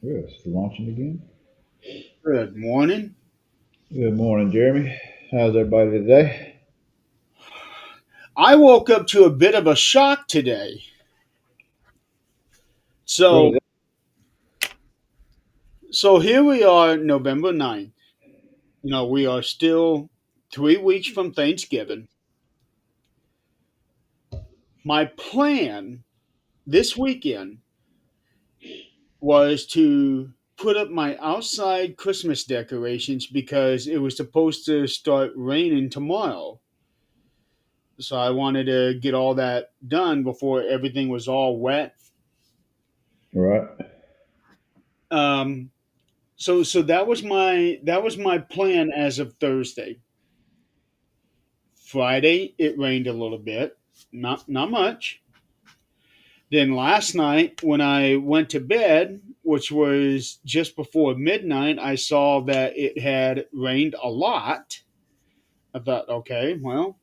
Yes, launching again. Good morning. Good morning, Jeremy. How's everybody today? I woke up to a bit of a shock today. What So is it? so here we are, November 9th. We are still 3 weeks from Thanksgiving. My plan this weekend was to put up my outside Christmas decorations because it was supposed to start raining tomorrow. So I wanted to get all that done before everything was all wet. Right, So that was my plan as of Thursday. Friday it rained a little bit, not much. Then last night when I went to bed, which was just before midnight, I saw that it had rained a lot. I thought, okay, well,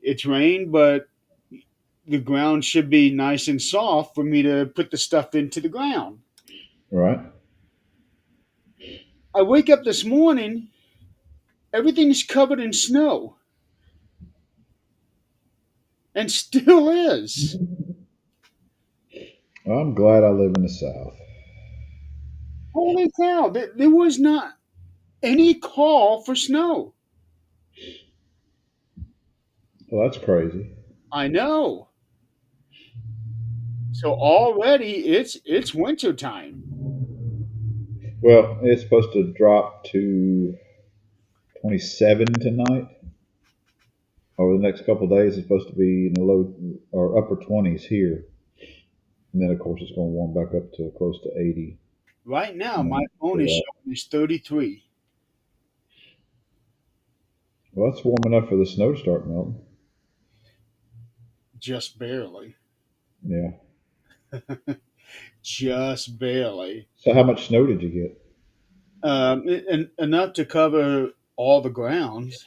it's rained, but the ground should be nice and soft for me to put the stuff into the ground. right. I wake up this morning, everything's covered in snow, and still is. Well, I'm glad I live in the South. Holy cow! There was not any call for snow. Well, that's crazy. I know. So already it's winter time. Well, it's supposed to drop to 27 tonight. Over the next couple of days, it's supposed to be in the low or upper 20s here. And then, of course, it's going to warm back up to close to 80. Right now, And my then phone after is that. showing is 33, Well, that's warm enough for the snow to start melting. just barely, Yeah. just barely, So, how much snow did you get? and enough to cover all the grounds.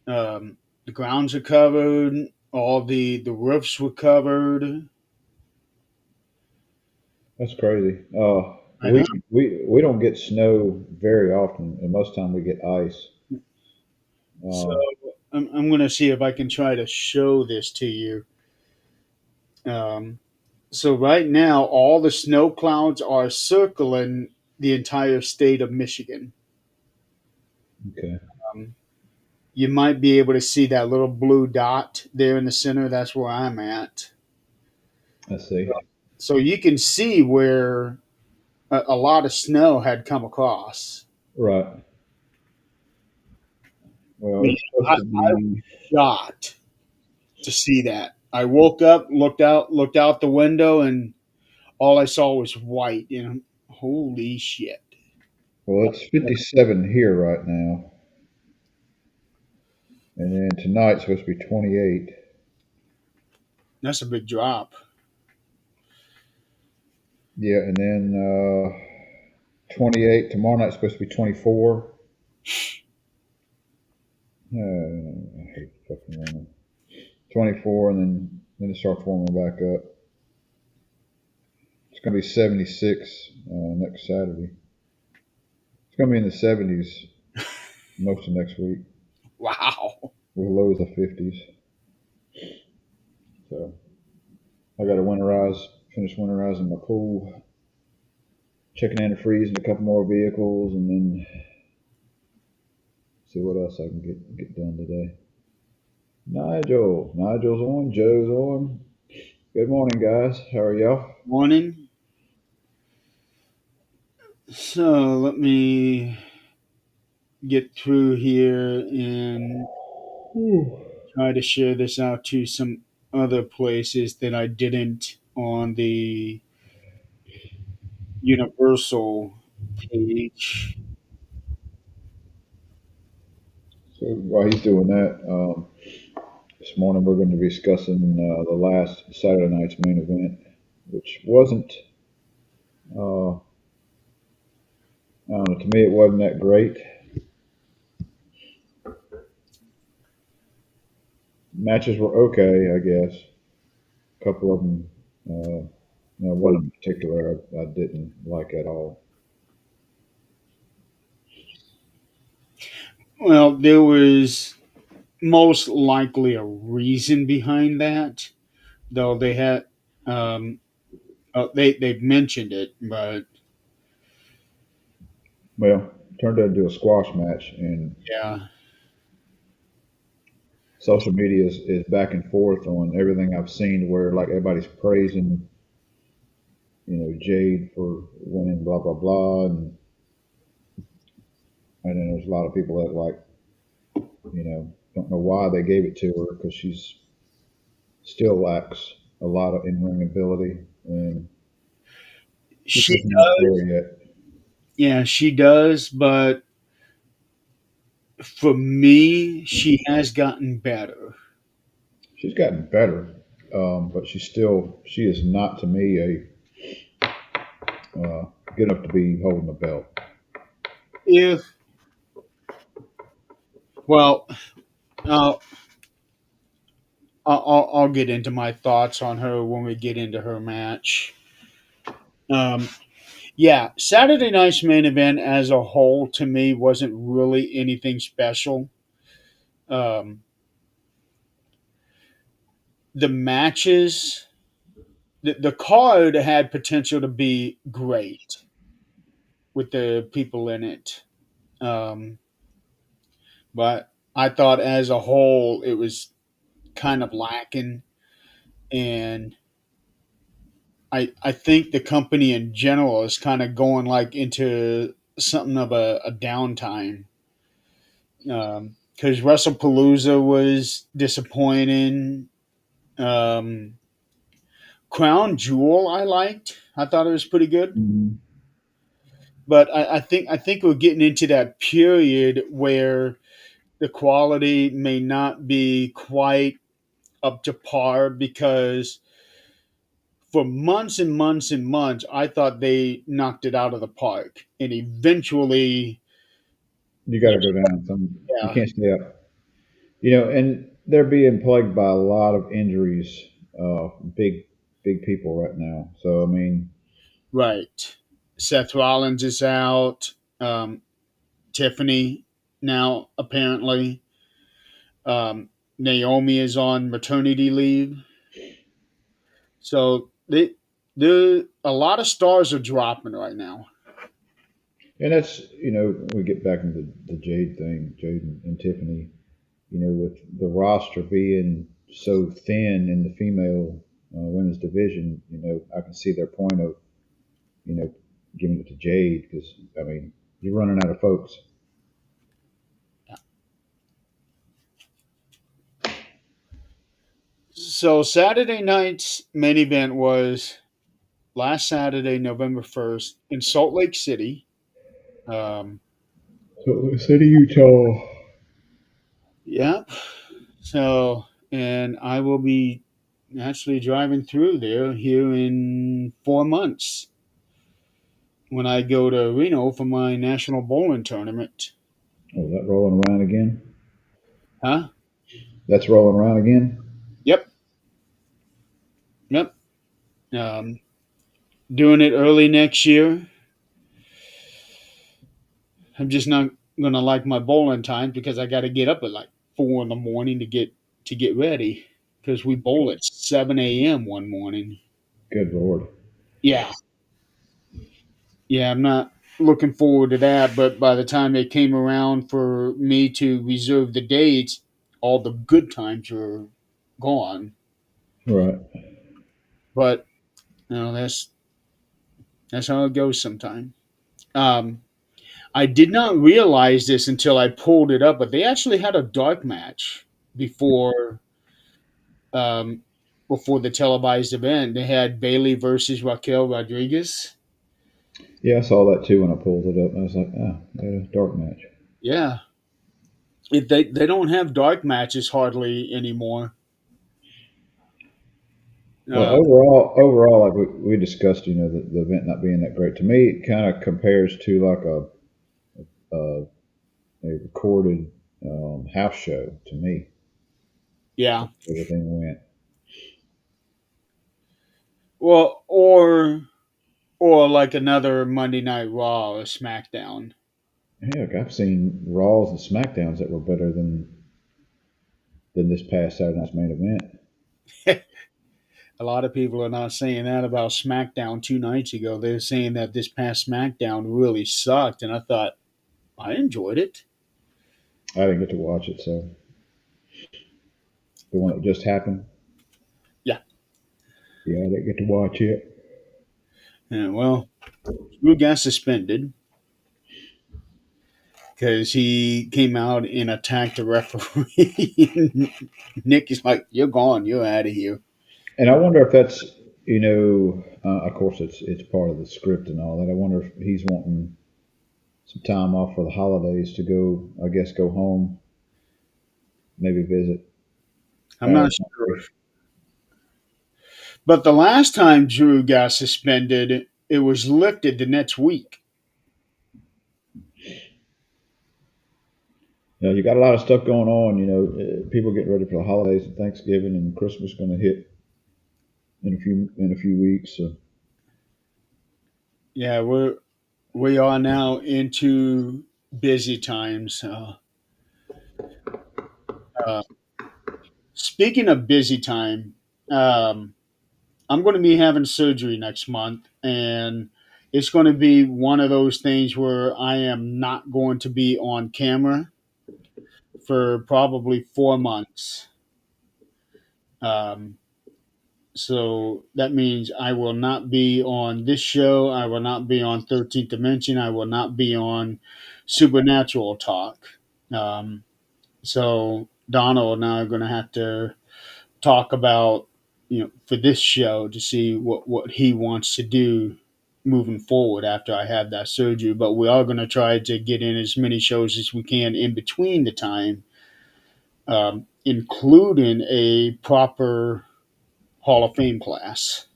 The grounds are covered. All the roofs were covered. That's crazy. I know. We don't get snow very often, and most time we get ice. So Uh, I'm going to see if I can try to show this to you. Um, So right now, all the snow clouds are circling the entire state of Michigan. okay, Um, you might be able to see that little blue dot there in the center. That's where I'm at. I see. So you can see where a lot of snow had come across. Right. Well, Man, it's supposed I, to I was be. shocked to see that. I woke up, looked out the window, and all I saw was white. Holy shit! Well, it's 57 here right now, and then tonight's supposed to be 28. That's a big drop. Yeah, and then 28 tomorrow night's supposed to be 24. I hate fucking winter. 24, and then it starts warming back up. It's gonna be 76 next Saturday. It's gonna be in the 70s most of next week Wow. with lows of 50s. So I got to finish winterizing my pool, checking antifreeze in a couple more vehicles, and then see what else I can get done today. Nigel's on, Joe's on. Good morning, guys. How are y'all? Morning. So let me get through here and Whew. try to share this out to some other places that I didn't on the Universal page. So while he's doing that, this morning we're going to be discussing the last Saturday night's main event, which wasn't. I don't know. To me, it wasn't that great. Matches were okay, I guess. A couple of them. One in particular I didn't like at all. Well, there was most likely a reason behind that, though they had um, they've mentioned it, but Well, turned into a squash match, and yeah, social media is back and forth on everything I've seen, where like everybody's praising, Jade for winning, blah blah blah, and then there's a lot of people that like, don't know why they gave it to her because she's still lacks a lot of in ring ability, and she's she just not there yet. yeah she does, but for me, she has gotten better. She's gotten better, but she is not to me a good enough to be holding the belt. If well, I'll, I'll get into my thoughts on her when we get into her match. Um, yeah, Saturday night's main event as a whole to me wasn't really anything special. Um, the matches, the card had potential to be great with the people in it. Um, but I thought as a whole it was kind of lacking. And I think the company in general is kind of going like into something of a downtime. Because WrestlePalooza was disappointing. Um, Crown Jewel, I liked. I thought it was pretty good. Mm-hmm. But I think we're getting into that period where the quality may not be quite up to par because for months and months and months, I thought they knocked it out of the park, and eventually, You got to go down. You yeah, can't stay up. And they're being plagued by a lot of injuries. Big, big people right now. So I mean, right. Seth Rollins is out. Tiffany now apparently. Um, Naomi is on maternity leave, so a lot of stars are dropping right now. and that's we get back into the Jade thing, Jade and Tiffany. With the roster being so thin in the female women's division, I can see their point of you know giving it to Jade because I mean you're running out of folks. So Saturday night's main event was last Saturday, November 1st, in Salt Lake City. Um, So City, Utah. yeah. So, and I will be actually driving through there here in 4 months when I go to Reno for my national bowling tournament. Oh, is that rolling around again? Huh? That's rolling around again. Yep. Yep. Um, doing it early next year. I'm just not gonna like my bowling time because I got to get up at like 4 in the morning to get ready because we bowl at 7 a.m. one morning. Good lord. Yeah, yeah, I'm not looking forward to that. But by the time it came around for me to reserve the dates, all the good times were gone. Right. But that's how it goes sometimes. Um, I did not realize this until I pulled it up, but they actually had a dark match before um, before the televised event. They had Bailey versus Raquel Rodriguez. Yeah, I saw that too when I pulled it up. I was like, ah, they had a dark match. Yeah, if they don't have dark matches hardly anymore. Well, Uh, overall, like we discussed, the event not being that great to me, it kind of compares to like a, a recorded house show to me. yeah. Everything went. Well, or like another Monday Night Raw or SmackDown. Heck, I've seen Raws and SmackDowns that were better than this past Saturday night's main event. A lot of people are not saying that about SmackDown 2 nights ago. They're saying that this past SmackDown really sucked, and I thought I enjoyed it. I didn't get to watch it, so the one that just happened. Yeah. Yeah, I didn't get to watch it. And well, Drew got suspended because he came out and attacked the referee. Nick is like, "You're gone. You're out of here." And I wonder if that's, of course it's part of the script and all that. I wonder if he's wanting some time off for the holidays to go, I guess, go home, maybe visit I'm family. not sure. But the last time Drew got suspended, it was lifted the next week. You got a lot of stuff going on. People getting ready for the holidays and Thanksgiving and Christmas going to hit in a few weeks. So Yeah, we are now into busy times. Uh, Speaking of busy time, um, I'm going to be having surgery next month, and it's going to be one of those things where I am not going to be on camera for probably 4 months. Um, so that means I will not be on this show. I will not be on 13th Dimension. I will not be on Supernatural Talk. Um, so Donald and I are going to have to talk about, for this show to see what he wants to do moving forward after I have that surgery. But we are going to try to get in as many shows as we can in between the time, including a proper Hall of Fame class.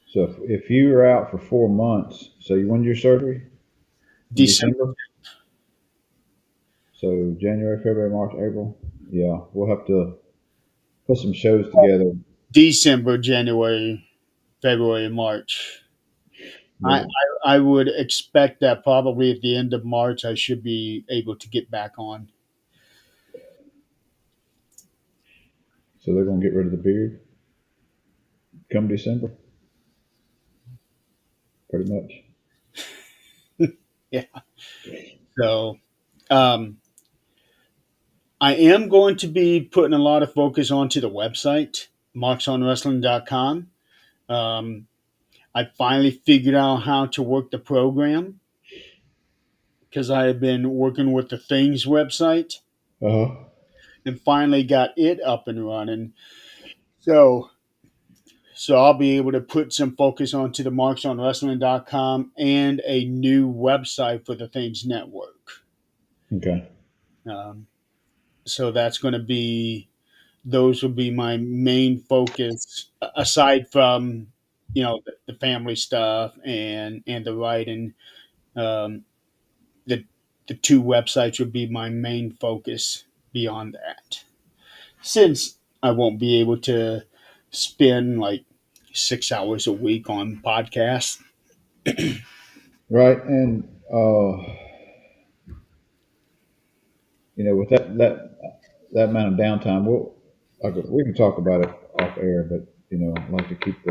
so if you were out for 4 months, so you when's your surgery? In December, December. So January, February, March, April. Yeah, we'll have to put some shows together. December, January, February, March. I, Yeah. I would expect that probably at the end of March I should be able to get back on. So they're gonna get rid of the beard come December, pretty much. Yeah. So um, I am going to be putting a lot of focus onto the website, marksonwrestling.com. Um, I finally figured out how to work the program because I have been working with the Things website Uh huh. and finally got it up and running. So I'll be able to put some focus onto the marksonwrestling.com and a new website for the Things Network. Okay. Um, so that's going to be those will be my main focus aside from the family stuff and the writing. um, the the two websites would be my main focus beyond that, since I won't be able to spend like 6 hours a week on podcasts. Right, and with that amount of downtime, we can talk about it off air, but I'd like to keep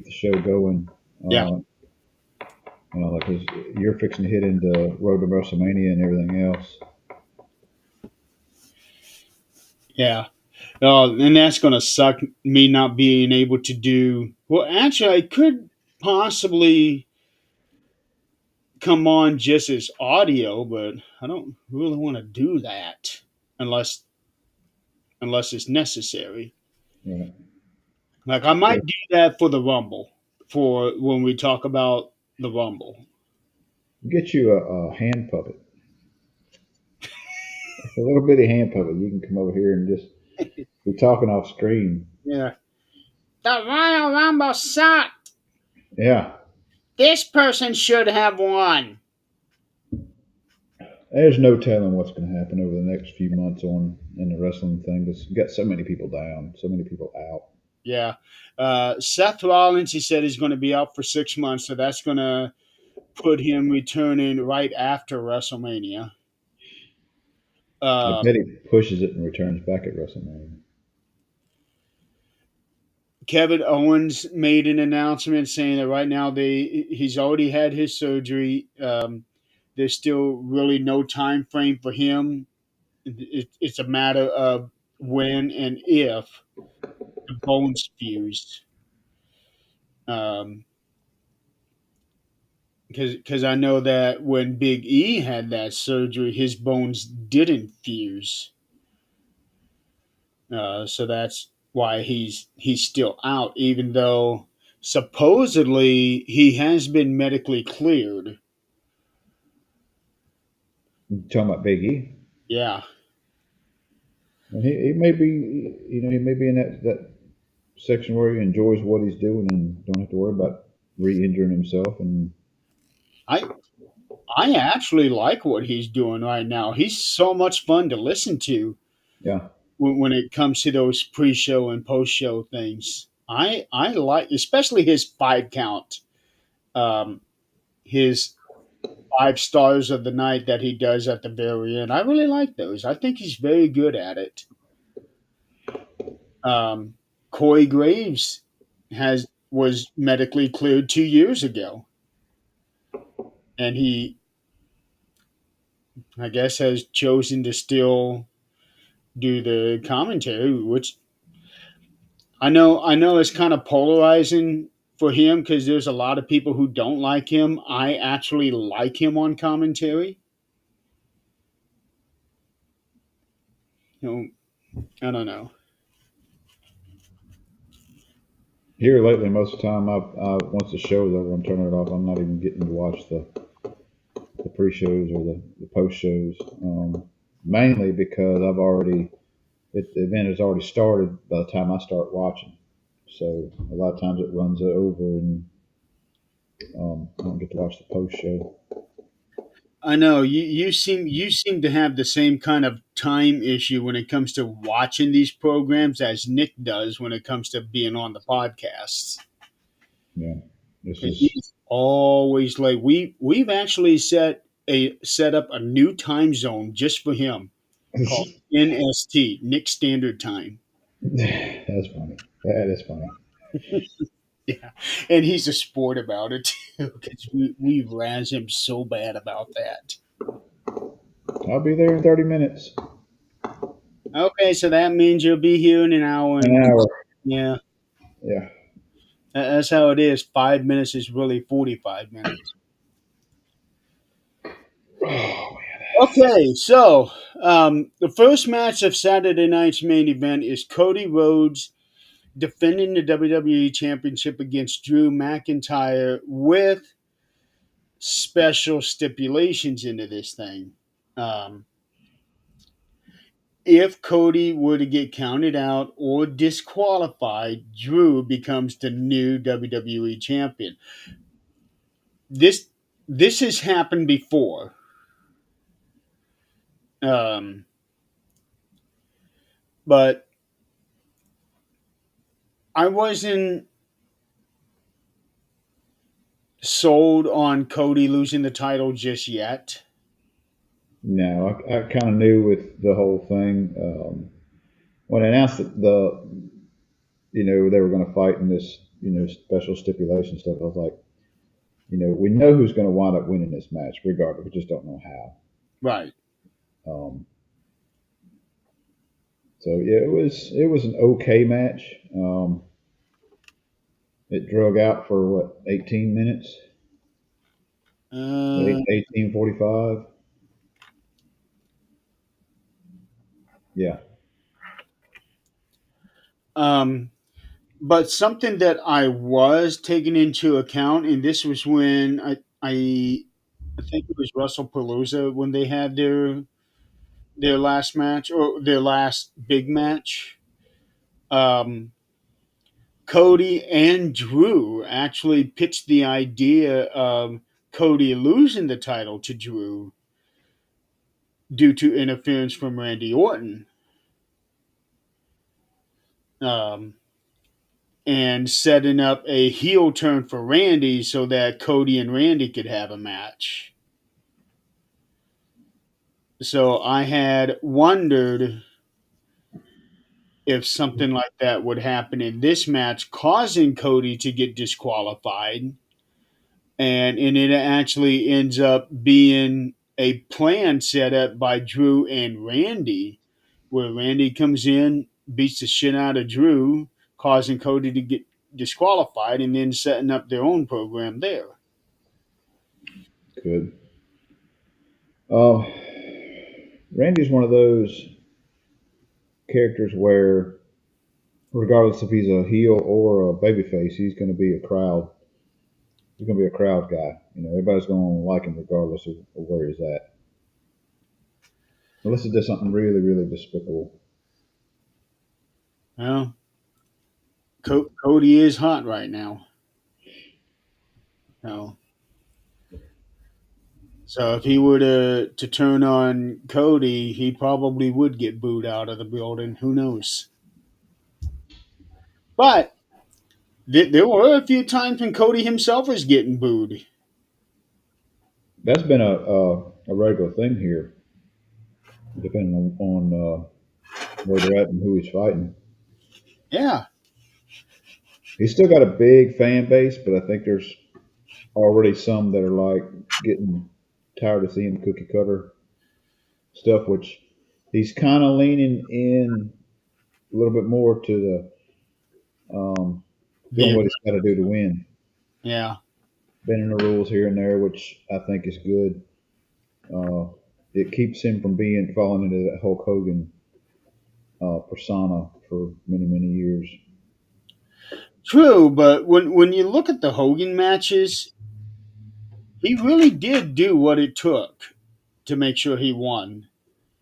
the show going. Yeah, Uh, because you're fixing to hit into Road to WrestleMania and everything else. yeah. And that's going to suck, me not being able to do well. Actually, I could possibly come on just as audio, but I don't really want to do that unless it's necessary. Right. Like I So might do that for the Rumble, for when we talk about the Rumble. get you a hand puppet, a little bitty hand puppet. You can come over here and just be talking off screen. Yeah. The Royal Rumble sucked. Yeah. This person should have won. There's no telling what's going to happen over the next few months on in the wrestling thing. Because you got so many people down, so many people out. Yeah. Seth Rollins, he said, is going to be out for 6 months, so that's going to put him returning right after WrestleMania. I Uh, bet he pushes it and returns back at WrestleMania. Kevin Owens made an announcement saying that right now he's already had his surgery. There's still really no time frame for him. It's a matter of when and if the bones fuse. Um, because I know that when Big E had that surgery, his bones didn't fuse. So that's why he's still out, even though supposedly he has been medically cleared. You talking about Big E? Yeah, And he may be, you know, he may be in that section where he enjoys what he's doing and don't have to worry about re-injuring himself. And I I actually like what he's doing right now. He's so much fun to listen to yeah, when it comes to those pre-show and post-show things. I like, especially his 5 count, um, his 5 stars of the night that he does at the very end. I really like those. I think he's very good at it. Um, Corey Graves has was medically cleared 2 years ago, and he, I guess, has chosen to still do the commentary, which I know is kind of polarizing for him because there's a lot of people who don't like him. I actually like him on commentary. You know, I don't know. here lately, most of the time, I once the show's over, I'm turning it off. I'm not even getting to watch the pre-shows or the post-shows, mainly because the event has already started by the time I start watching. So a lot of times it runs over and I don't get to watch the post-show. I know you seem to have the same kind of time issue when it comes to watching these programs as Nick does when it comes to being on the podcasts. Yeah, this Because is he's always late. We've actually set up a new time zone just for him called NST, Nick Standard Time. that's funny. That is funny. Yeah, and he's a sport about it too because we razz him so bad about that. I'll be there in 30 minutes. Okay, so that means you'll be here in an hour, An and hour. yeah, Yeah. that's how it is. 5 minutes is really 45 minutes. Oh, Okay, so the first match of Saturday night's main event is Cody Rhodes defending the WWE Championship against Drew McIntyre with special stipulations into this thing. Um, if Cody were to get counted out or disqualified, Drew becomes the new WWE champion. This this has happened before, um, but I wasn't sold on Cody losing the title just yet. no, I kind of knew with the whole thing when I announced that they were going to fight in this special stipulation stuff. I was like, we know who's going to wind up winning this match, regardless. We just don't know Right. how. So yeah, it was an okay match. It drug out for what 18 minutes, Uh, 18:45. Yeah, um, but something that I was taking into account, and this was when I think it was WrestlePalooza when they had their last match or their last big match. Um, Cody and Drew actually pitched the idea of Cody losing the title to Drew due to interference from Randy Orton. Um, and setting up a heel turn for Randy so that Cody and Randy could have a match. So I had wondered if something like that would happen in this match, causing Cody to get disqualified, and it actually ends up being a plan set up by Drew and Randy, where Randy comes in, beats the shit out of Drew, causing Cody to get disqualified, and then setting up their own program there. Good. Uh, Randy's one of those characters where, regardless if he's a heel or a babyface, he's going to be a crowd. He's going to be a crowd guy. Everybody's going to like him regardless of where he's at. Unless he does something really, really despicable. Well, Cody is hot right now. No. So if he were to turn on Cody, he probably would get booed out of the building. Who knows? But there were a few times when Cody himself was getting booed. That's been a regular thing here, depending on where they're at and who he's fighting. Yeah, He's still got a big fan base, but I think there's already some that are like getting tired of seeing the cookie cutter stuff, which he's kind of leaning in a little bit more to the doing the what he's got to do to win, yeah. bending the rules here and there, which I think is good. Uh, it keeps him from falling into that Hulk Hogan persona for many, many years. True, but when you look at the Hogan matches, he really did do what it took to make sure he won.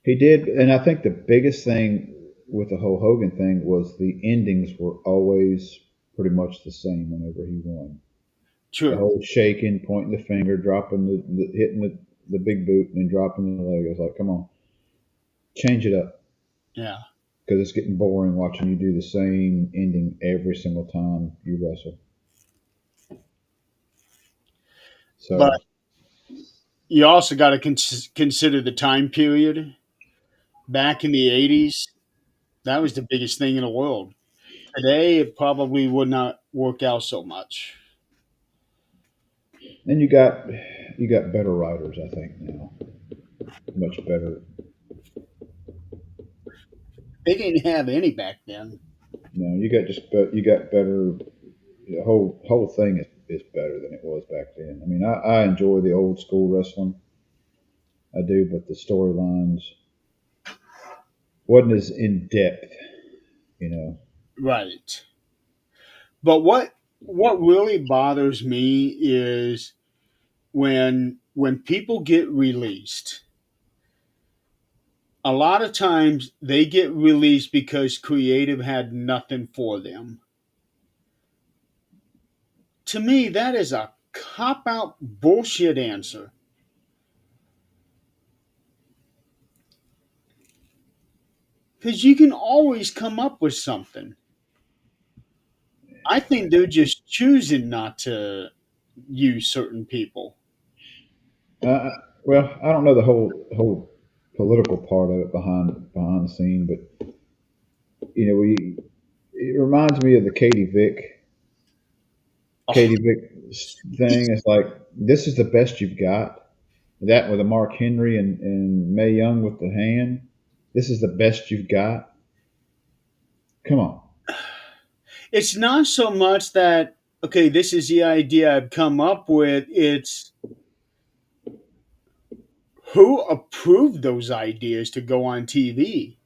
He did, and I think the biggest thing with the whole Hogan thing was the endings were always pretty much the same whenever he won. The True. whole shaking, pointing the finger, dropping hitting the big boot, and then dropping the leg. I was like, come on, change it up, Yeah. because it's getting boring watching you do the same ending every single time you wrestle. But So you also got to consider the time period. Back in the 80s, that was the biggest thing in the world. Today, it probably would not work out so much. and you got better writers, I think now, much better. They didn't have any back then. No, you got better. The whole thing is better than it was back then. I mean, I enjoy the old school wrestling. I do, but the storylines wasn't as in depth, you know. Right. But what really bothers me is when people get released. A lot of times they get released because creative had nothing for them. To me, that is a cop out bullshit answer. Because you can always come up with something. I think they're just choosing not to use certain people. Uh, well, I don't know the whole political part of it behind the scene, but we it reminds me of the Oh, Katie Vick thing. It's like this is the best you've got. That with a Mark Henry and Mae Young with the hand. This is the best you've got. Come on. it's not so much that, okay, this is the idea I've come up with. It's who approved those ideas to go on TV.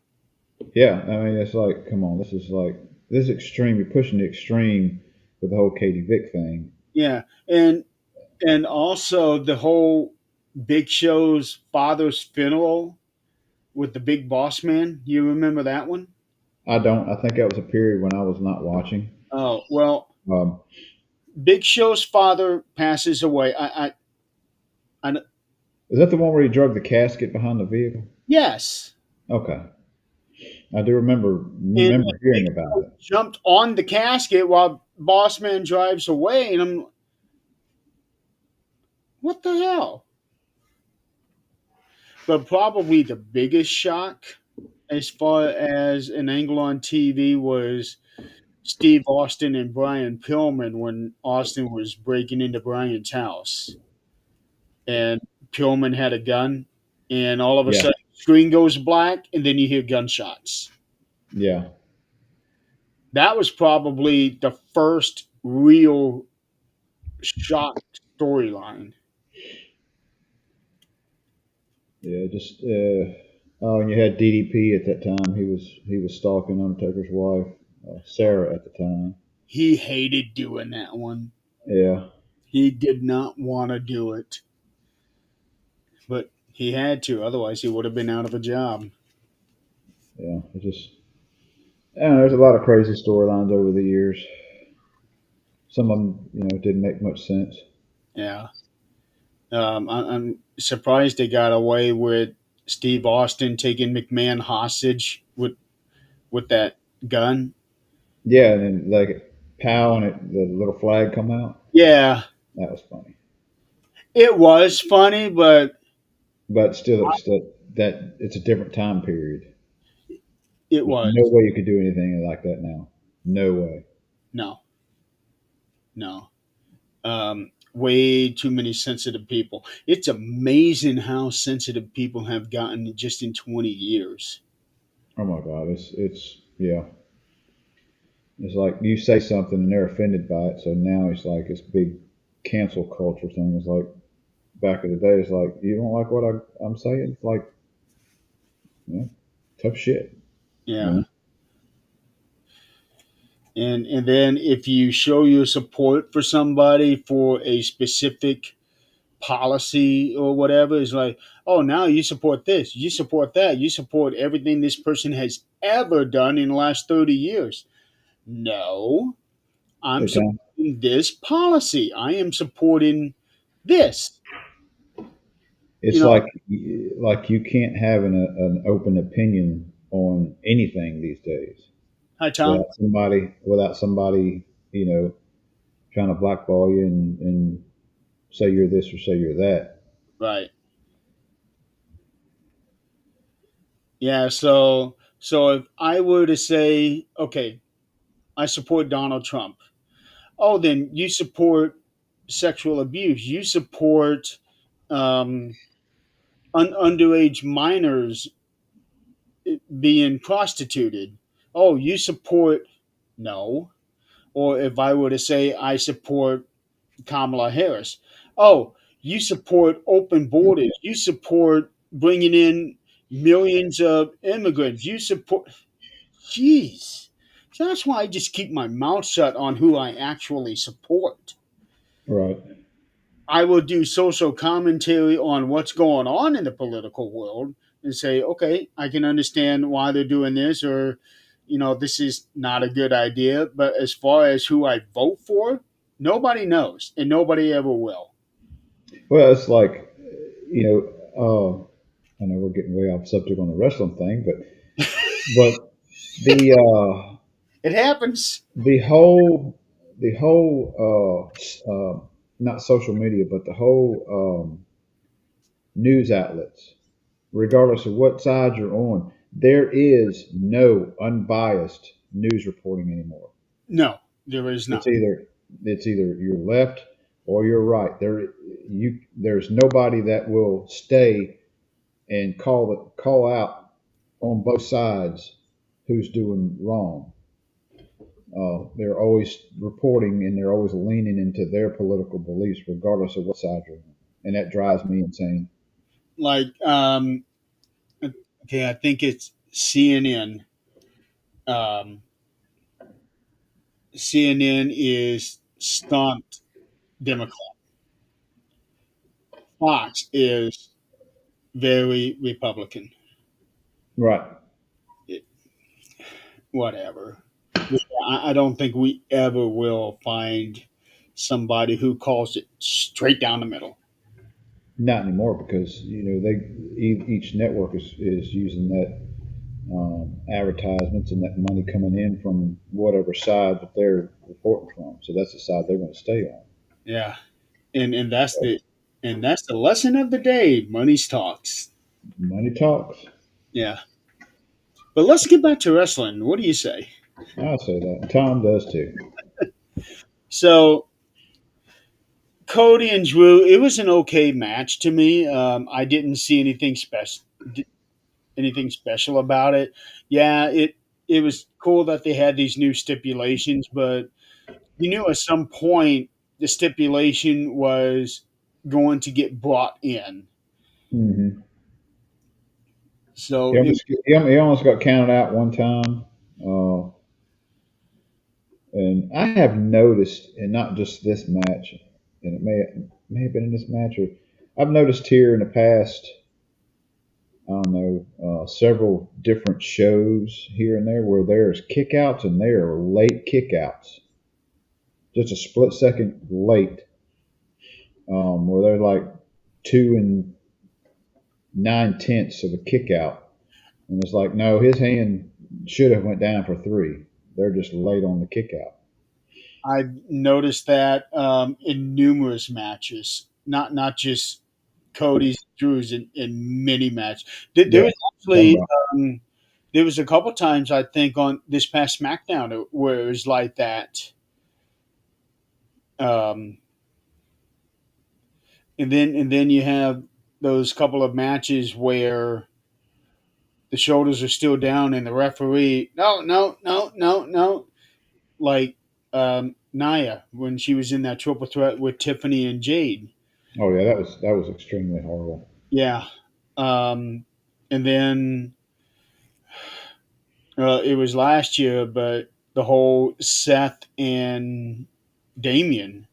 Yeah, I mean it's like, come on, this is extreme. You're pushing the extreme with the whole Katie Vick thing. Yeah. And also the whole Big Show's father's funeral with the big boss man. You remember that one? I don't. I think that was a period when I was not watching. Oh, well, Um, Big Show's father passes away. I is that the one where he drug the casket behind the vehicle? yes. Okay. I do And remember hearing about it. jumped on the casket while Boss Man drives away, and I'm, what the hell? But probably the biggest shock, as far as an angle on TV, was Steve Austin and Brian Pillman when Austin was breaking into Brian's house, and Pillman had a gun, and all of a Yeah, sudden, screen goes black, and then you hear gunshots. yeah, That was probably the first real shock storyline. yeah. Just oh, and you had DDP at that time. He was stalking Undertaker's wife, Sarah, at the time. He hated doing that one. Yeah, He did not want to do it, but he had to. Otherwise, he would have been out of a job. yeah. It just I don't know, there's a lot of crazy storylines over the years. Some of them, didn't make much sense. Yeah. I'm surprised they got away with Steve Austin taking McMahon hostage with that gun. Yeah, and then like pow, and the little flag come out. Yeah, That was funny, it was funny, but but still, that it's a different time period. it There's was no way you could do anything like that now. No way. no, no. Way too many sensitive people. It's amazing how sensitive people have gotten just in 20 years. Oh my God, it's yeah. It's like you say something and they're offended by it, so now it's like this big cancel culture thing. It's like back in the day, it's like you don't like what I'm saying. It's like, yeah, tough shit. You Yeah. know? And then if you show your support for somebody for a specific policy or whatever, it's like, oh, now you support this, you support that, you support everything this person has ever done in the last 30 years. No, I'm It kind supporting this policy. I am supporting this. You it's know, like you can't have an open opinion on anything these days hi Tom. without somebody you know trying to blackball you and say you're this or say you're that. Right. Yeah. So if I were to say, okay, I support Donald Trump. Oh, then you support sexual abuse. You support um, underage minors being prostituted. Oh, you support, no. Or if I were to say I support Kamala Harris, oh, you support open borders. You support bringing in millions of immigrants. You support, jeez. So that's why I just keep my mouth shut on who I actually support. Right. I will do social commentary on what's going on in the political world and say, okay, I can understand why they're doing this, or, this is not a good idea. But as far as who I vote for, nobody knows and nobody ever will. Well, it's like you I know we're getting way off subject on the wrestling thing, but the It happens. the whole not social media, but the whole news outlets, regardless of what side you're on, there is no unbiased news reporting anymore. No, there is It's not. either you're left or you're right. There's nobody that will stay and call out on both sides who's doing wrong. They're always reporting and they're always leaning into their political beliefs, regardless of what side you're on, and that drives me insane. Like, okay, I think it's CNN. Um, CNN is stumped Democrat. Fox is very Republican. Right. It, whatever. I don't think we ever will find somebody who calls it straight down the middle. Not anymore because each network is using advertisements and that money coming in from whatever side that they're reporting from. So that's the side they're going to stay on. Yeah, and that's the lesson of the day. Money's talks. Money talks. Yeah, but let's get back to wrestling. What do you say? I'll say that. And Tom does too. So Cody and Drew, it was an okay match to me. I didn't see anything special about it. Yeah, it was cool that they had these new stipulations, but you knew at some point the stipulation was going to get brought in. Mm-hmm. So it, He almost got counted out one time. Uh, and I have noticed, and not just this match, and may have been in this match, or I've noticed here in the past, I don't know, several different shows here and there where there's kickouts and there are late kickouts, just a split second late, where they're like 2 and 9 tenths of a kick out, and it's like, no, his hand should have went down for three. They're just late on the kick out. I've noticed that in numerous matches, not just Cody's, Drew's, in many matches. There Yeah, was talking actually about. there was a couple times I think on this past SmackDown where it was like that. Um, and then you have those couple of matches where the shoulders are still down and the referee no, like Naya when she was in that triple threat with Tiffany and Jade. Oh yeah, that was extremely horrible. Yeah. And then it was last year, but the whole Seth and Damien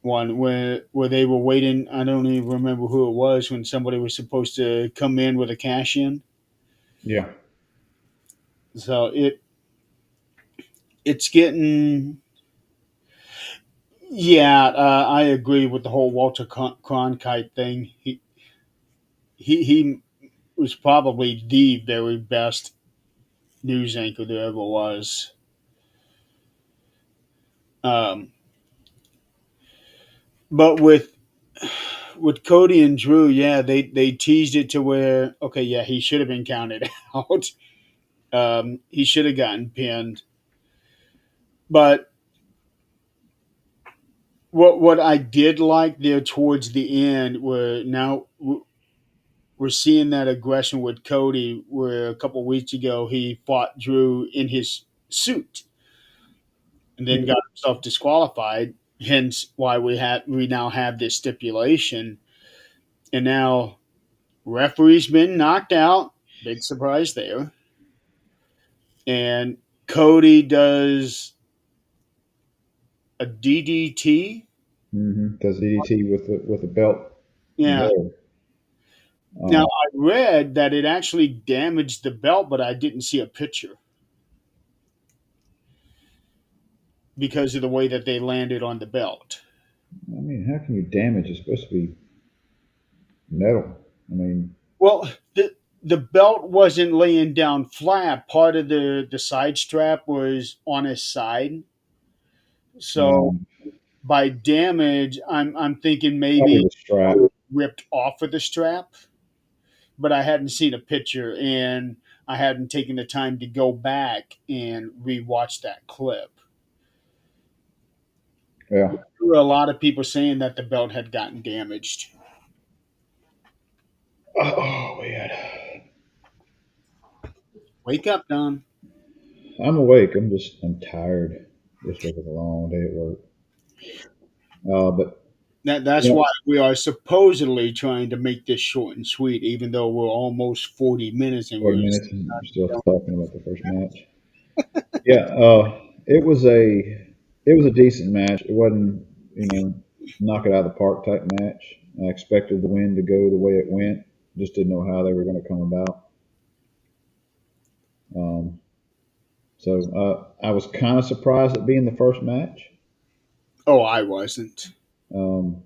one where they were waiting. I don't even remember who it was when somebody was supposed to come in with a cash in. Yeah. So it's getting. Yeah, I agree with the whole Walter Cronkite thing. He was probably the very best news anchor there ever was. Um, but with Cody and Drew, yeah, they teased it to where okay, yeah, he should have been counted out. He should have gotten pinned. But what I did like there towards the end, where now we're seeing that aggression with Cody, where a couple weeks ago he fought Drew in his suit and then got himself disqualified. Hence why we now have this stipulation, and now referee's been knocked out. Big surprise there. And Cody does a DDT. Does DDT with the belt Yeah. there. Now Um, I read that it actually damaged the belt, but I didn't see a picture because of the way that they landed on the belt. I mean, how can you damage? It's supposed to be metal. I mean, Well, the belt wasn't laying down flat. Part of the side strap was on his side. So um, by damage, I'm thinking probably maybe the strap. ripped off of the strap, but I hadn't seen a picture and I hadn't taken the time to go back and rewatch that clip. Yeah. There were a lot of people saying that the belt had gotten damaged. Oh man, Wake up, Don. I'm awake. I'm tired. Just was a long day at work. But That's you know, why we are supposedly trying to make this short and sweet, even though we're almost 40 minutes and 40 minutes and we're still talking about the first match. Yeah. It was a decent match. It wasn't, knock it out of the park type match. I expected the win to go the way it went. Just didn't know how they were going to come about. Um, I was kind of surprised at being the first match. oh, I wasn't. Um,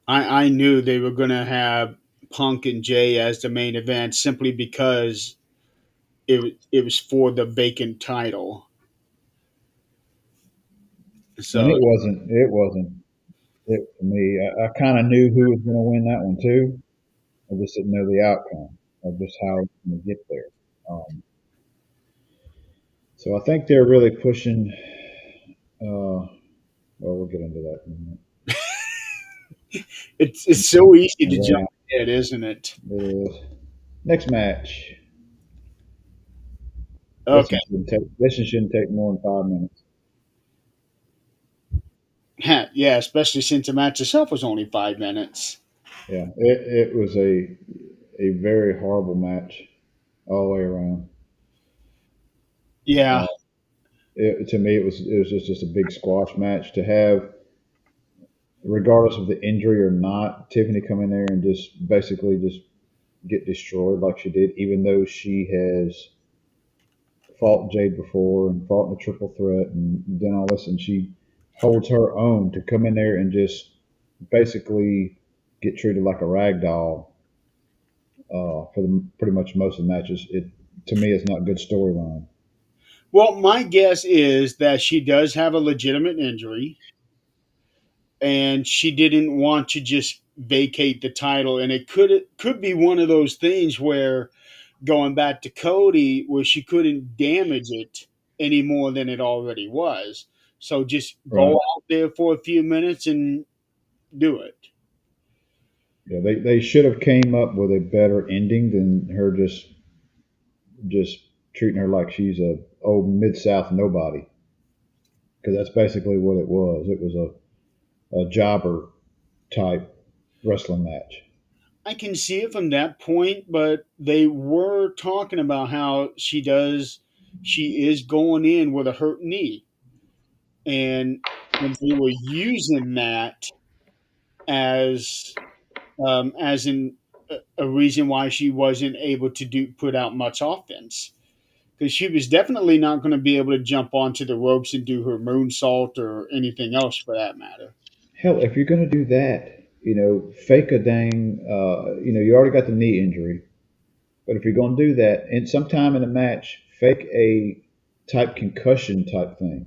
I knew they were going to have Punk and Jay as the main event simply because it was for the vacant title. And So it wasn't it for me. I kind of knew who was going to win that one too. I just didn't know the outcome of just how it's going to get there. So I think they're really pushing. Well, we'll get into that in a minute. it's so easy to jump Yeah, ahead, isn't it? it is. Next match. Okay. This one shouldn't take more than 5 minutes. Yeah, especially since the match itself was only 5 minutes. Yeah, it was a very horrible match all the way around. Yeah. Uh, to me, it was just a big squash match to have, regardless of the injury or not. Tiffany come in there and just basically just get destroyed like she did, even though she has fought Jade before and fought in a triple threat and done all this, and she holds her own to come in there and just basically get treated like a rag doll for pretty much most of the matches. It to me is not good storyline. Well, my guess is that she does have a legitimate injury and she didn't want to just vacate the title, and it could be one of those things where going back to Cody where she couldn't damage it any more than it already was. So just go Right? out there for a few minutes and do it. Yeah, they should have came up with a better ending than her just treating her like she's a old mid south nobody, because that's basically what it was. It was a jobber type wrestling match. I can see it from that point, but they were talking about how she is going in with a hurt knee, and they were using that as as in a reason why she wasn't able to do put out much offense because she was definitely not going to be able to jump onto the ropes and do her moonsault or anything else for that matter. Hell, if you're gonna do that, fake a dang, you already got the knee injury. But if you're gonna do that, and sometime in a match, fake a type concussion type thing.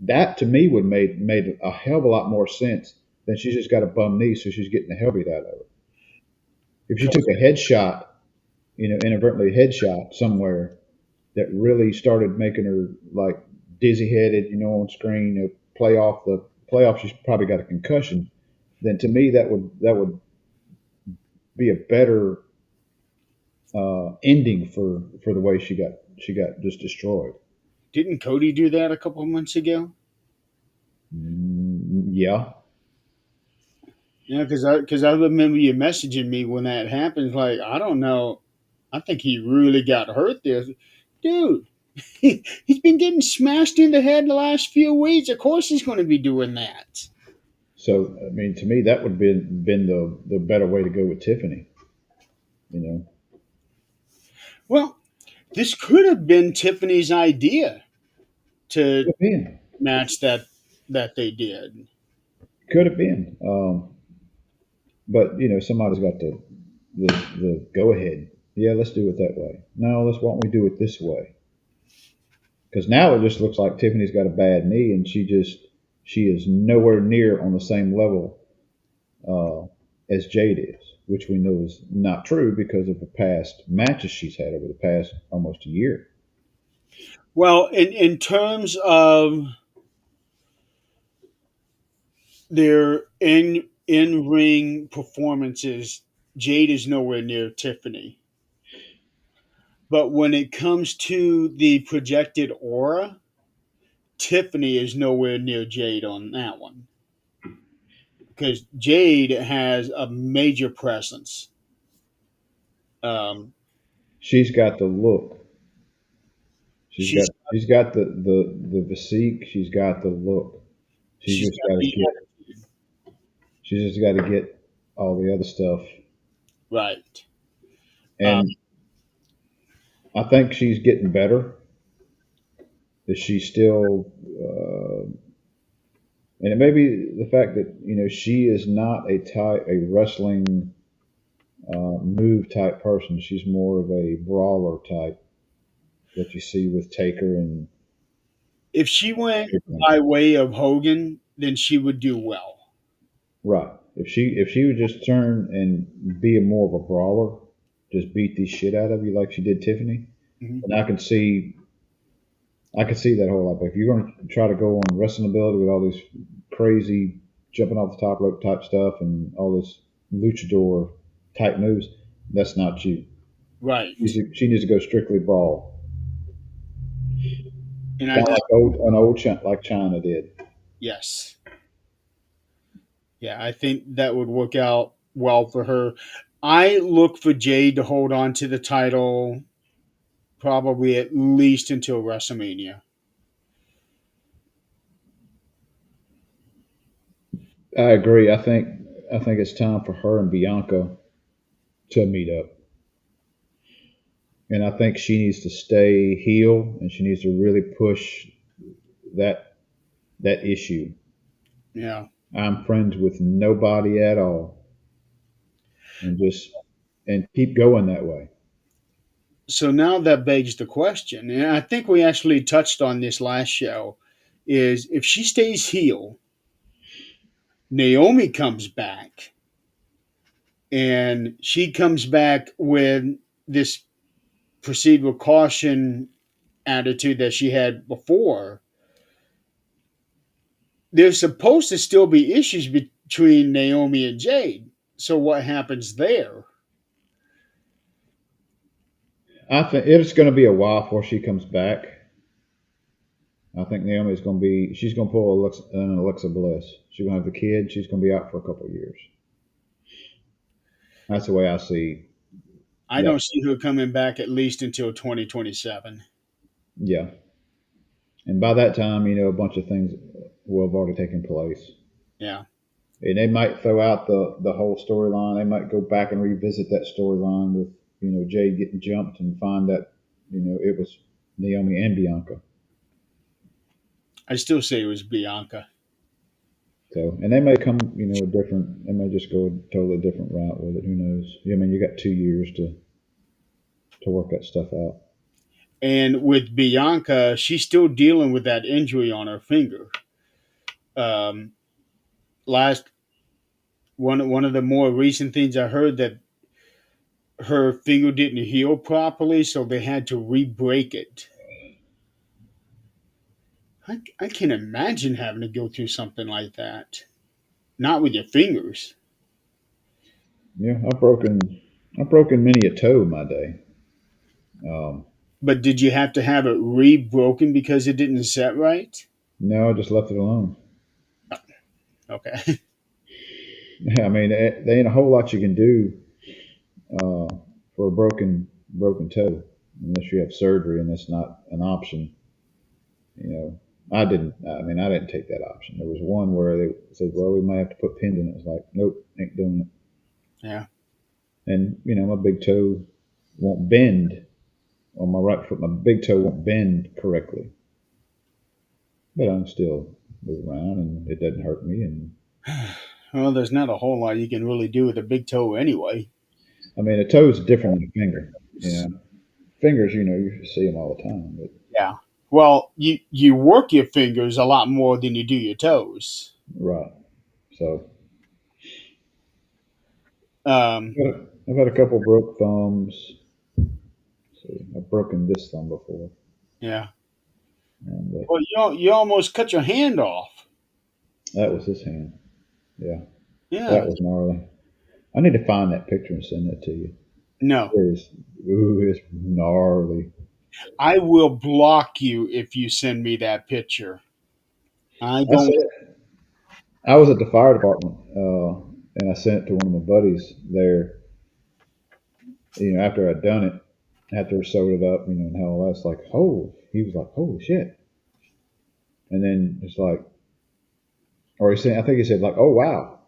That to me would made a hell of a lot more sense than she just got a bum knee, so she's getting the hell beat out of her. If she took a headshot, inadvertently headshot somewhere that really started making her like dizzy headed, on screen, playoff, she's probably got a concussion. Then to me, that would be a better ending for the way she got just destroyed. Didn't Cody do that a couple of months ago? Yeah. Yeah, because I remember you messaging me when that happened. Like I don't know, I think he really got hurt there, dude. He's been getting smashed in the head the last few weeks. Of course, he's going to be doing that. So I mean, to me, that would been the better way to go with Tiffany. You know, Well, this could have been Tiffany's idea could to have been, match that they did. could have been. But somebody's got the go ahead. Yeah, let's do it that way. No, let's why don't we do it this way? Because now it just looks like Tiffany's got a bad knee, and she is nowhere near on the same level uh, as Jade is, which we know is not true because of the past matches she's had over the past almost a year. Well, in terms of their in ring performances, Jade is nowhere near Tiffany. But when it comes to the projected aura, Tiffany is nowhere near Jade on that one because Jade has a major presence. Um, She's got the look. she's She's got the physique. She's got the look. She's she's just got got to the get. attitude, She's just got to get all the other stuff. right? Um, And I think she's getting better. That she's still, and it may be the fact that she is not a wrestling move type person. She's more of a brawler type that you see with Taker and If she went everything. by way of Hogan, then she would do well. Right. If she would just turn and be a more of a brawler, just beat the shit out of you like she did Tiffany, Mhm. and I could see that whole lot. But if you're going to try to go on wrestling ability with all this crazy jumping off the top rope type stuff and all this luchador type moves, that's not you. Right. She needs to go strictly brawl, And I kind of think, like like China did. yes. Yeah, I think that would work out well for her. I look for Jade to hold on to the title probably at least until WrestleMania. I agree. I think it's time for her and Bianca to meet up, and I think she needs to stay heel, and she needs to really push that that issue. Yeah. I'm friends with nobody at all, and just and keep going that way. So now that begs the question, and I think we actually touched on this last show, is if she stays heel, Naomi comes back, and she comes back with this proceed with caution attitude that she had before. There's supposed to still be issues between Naomi and Jade. So what happens there? I think it's going to be a while before she comes back. I think Naomi's going to be. She's going to pull an Alexa Bliss. She's going to have the kid. She's going to be out for a couple of years. That's the way I see I that. don't see her coming back at least until 2027. Yeah, and by that time, a bunch of things will have already taken place. Yeah. And they might throw out the whole storyline. They might go back and revisit that storyline with Jade getting jumped and find that it was Naomi and Bianca. I still say it was Bianca. So and they may come different. They may just go a totally different route with it. Who knows? I mean, you got 2 years to work that stuff out. And with Bianca, she's still dealing with that injury on her finger. Um, last one of the more recent things I heard that her finger didn't heal properly, so they had to re-break it. I can imagine having to go through something like that. Not with your fingers, Yeah, I've broken many a toe in my day. Um, but did you have to have it re-broken because it didn't set right? no, I just left it alone. Okay. I mean, there ain't a whole lot you can do uh, for a broken toe unless you have surgery, and that's not an option. You know, I didn't. I mean, I didn't take that option. There was one where they said, "Well, we might have to put pins in it." It's like, nope, ain't doing it. Yeah. And my big toe won't bend on my right foot. My big toe won't bend correctly, but I can still move around, and it doesn't hurt me. And Well, there's not a whole lot you can really do with a big toe anyway. I mean, a toe is different than a finger. Fingers, you see them all the time. But Yeah. Well, you work your fingers a lot more than you do your toes. right, so Um, I've had a couple broke thumbs. So I've broken this thumb before, yeah. and Well, you almost cut your hand off. that was his hand. Yeah, that Yeah. was gnarly. I need to find that picture and send it to you. No, It is, ooh, it's gnarly. I will block you if you send me that picture. I I don't. sent I was at the fire department, and I sent it to one of my buddies there. After I'd done it, after I sewed it up, and how that's like, oh, he was like, holy shit, and then it's like, or I think he said like, oh wow,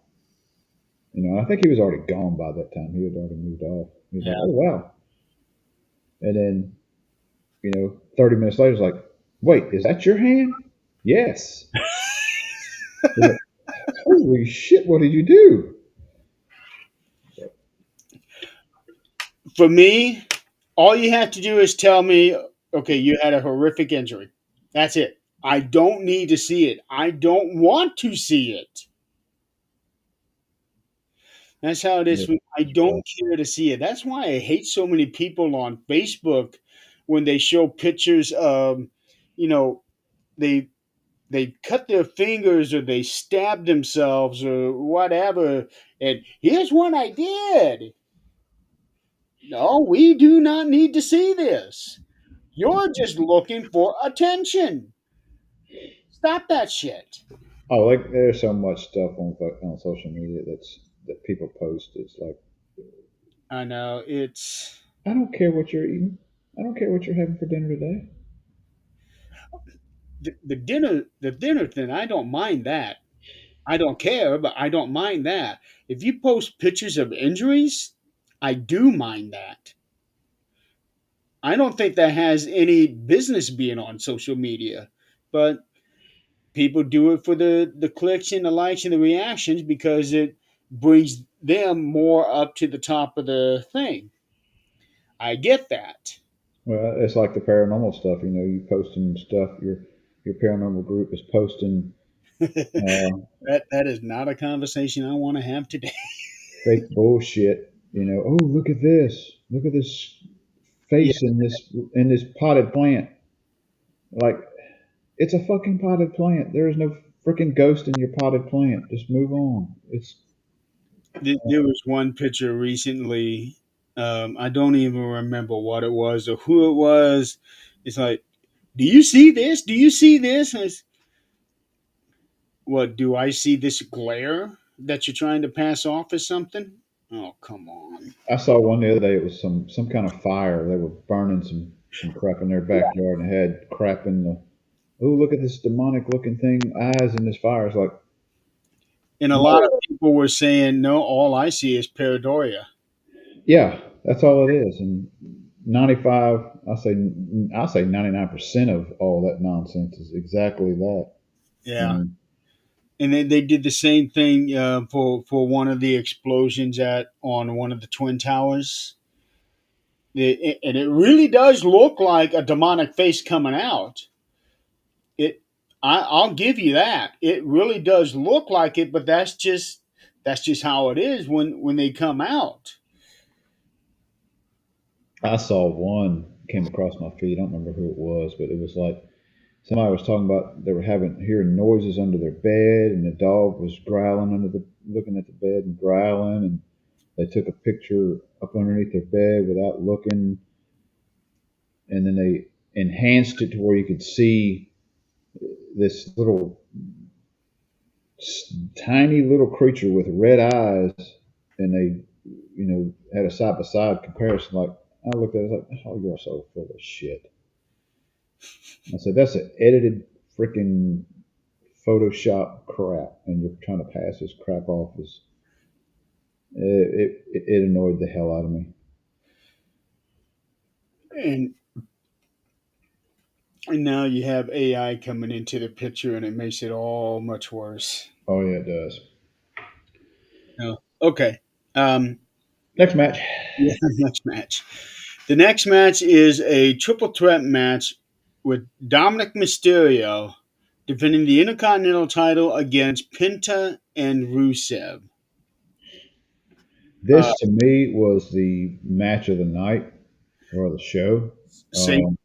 I think he was already gone by that time. He had already moved off. He was like, Yeah. oh wow, and then 30 minutes later, it's like, wait, is that your hand? Yes. He's like, holy shit, what did you do? For me, all you have to do is tell me, okay, you had a horrific injury. That's it. I don't need to see it. I don't want to see it. That's how it is. Yeah. I don't care to see it. That's why I hate so many people on Facebook when they show pictures of, you know, they they cut their fingers or they stab themselves or whatever. And here's what I did. No, we do not need to see this. You're just looking for attention. Stop that shit. Oh, like there's so much stuff on social media that people post. It's like I know it's I don't care what you're eating. I don't care what you're having for dinner today. the dinner thing. I don't mind that. I don't care, but I don't mind that. If you post pictures of injuries, I do mind that. I don't think that has any business being on social media, but people do it for the clicks and the likes and the reactions because it brings them more up to the top of the thing. I get that. Well, it's like the paranormal stuff. You know, you posting stuff. Your paranormal group is posting uh, That is not a conversation I want to have today. fake bullshit. You know, oh look at this. Look at this Yeah, face in this potted plant. Like it's a fucking potted plant. There is no freaking ghost in your potted plant. Just move on. It's there was one picture recently. I don't even remember what it was or who it was. It's like, do you see this? Do you see this? What do I see this glare that you're trying to pass off as something? Oh, come on. I saw one the other day. It was some kind of fire. They were burning some crap in their backyard and had crap in the. Oh, look at this demonic looking thing, eyes in this fire. It's like, And a lot of no, people were saying, no, all I see is pareidolia. yeah, that's all it is. And 95, I say 99% of all that nonsense is exactly that. Yeah. And And then they did the same thing for one of the explosions at on one of the twin towers. And it really does look like a demonic face coming out. It, I'll give you that. It really does look like it, but that's just how it is when they come out. I saw one came across my feed. I don't remember who it was, but it was like somebody was talking about they were hearing noises under their bed, and the dog was growling looking at the bed and growling, and they took a picture up underneath their bed without looking, and then they enhanced it to where you could see this little tiny little creature with red eyes, and they, had a side by side comparison. Like I looked at it, I was like, oh, you're so full of shit. I said, that's an edited freaking Photoshop crap, and you're trying to pass this crap off as it annoyed the hell out of me. And and now you have AI coming into the picture, and it makes it all much worse. Oh yeah, it does. No. Okay. Um, Next match. yeah, next match. The next match is a triple threat match with Dominic Mysterio defending the Intercontinental title against Penta and Rusev. Uh, This to me was the match of the night or the show. same. Um,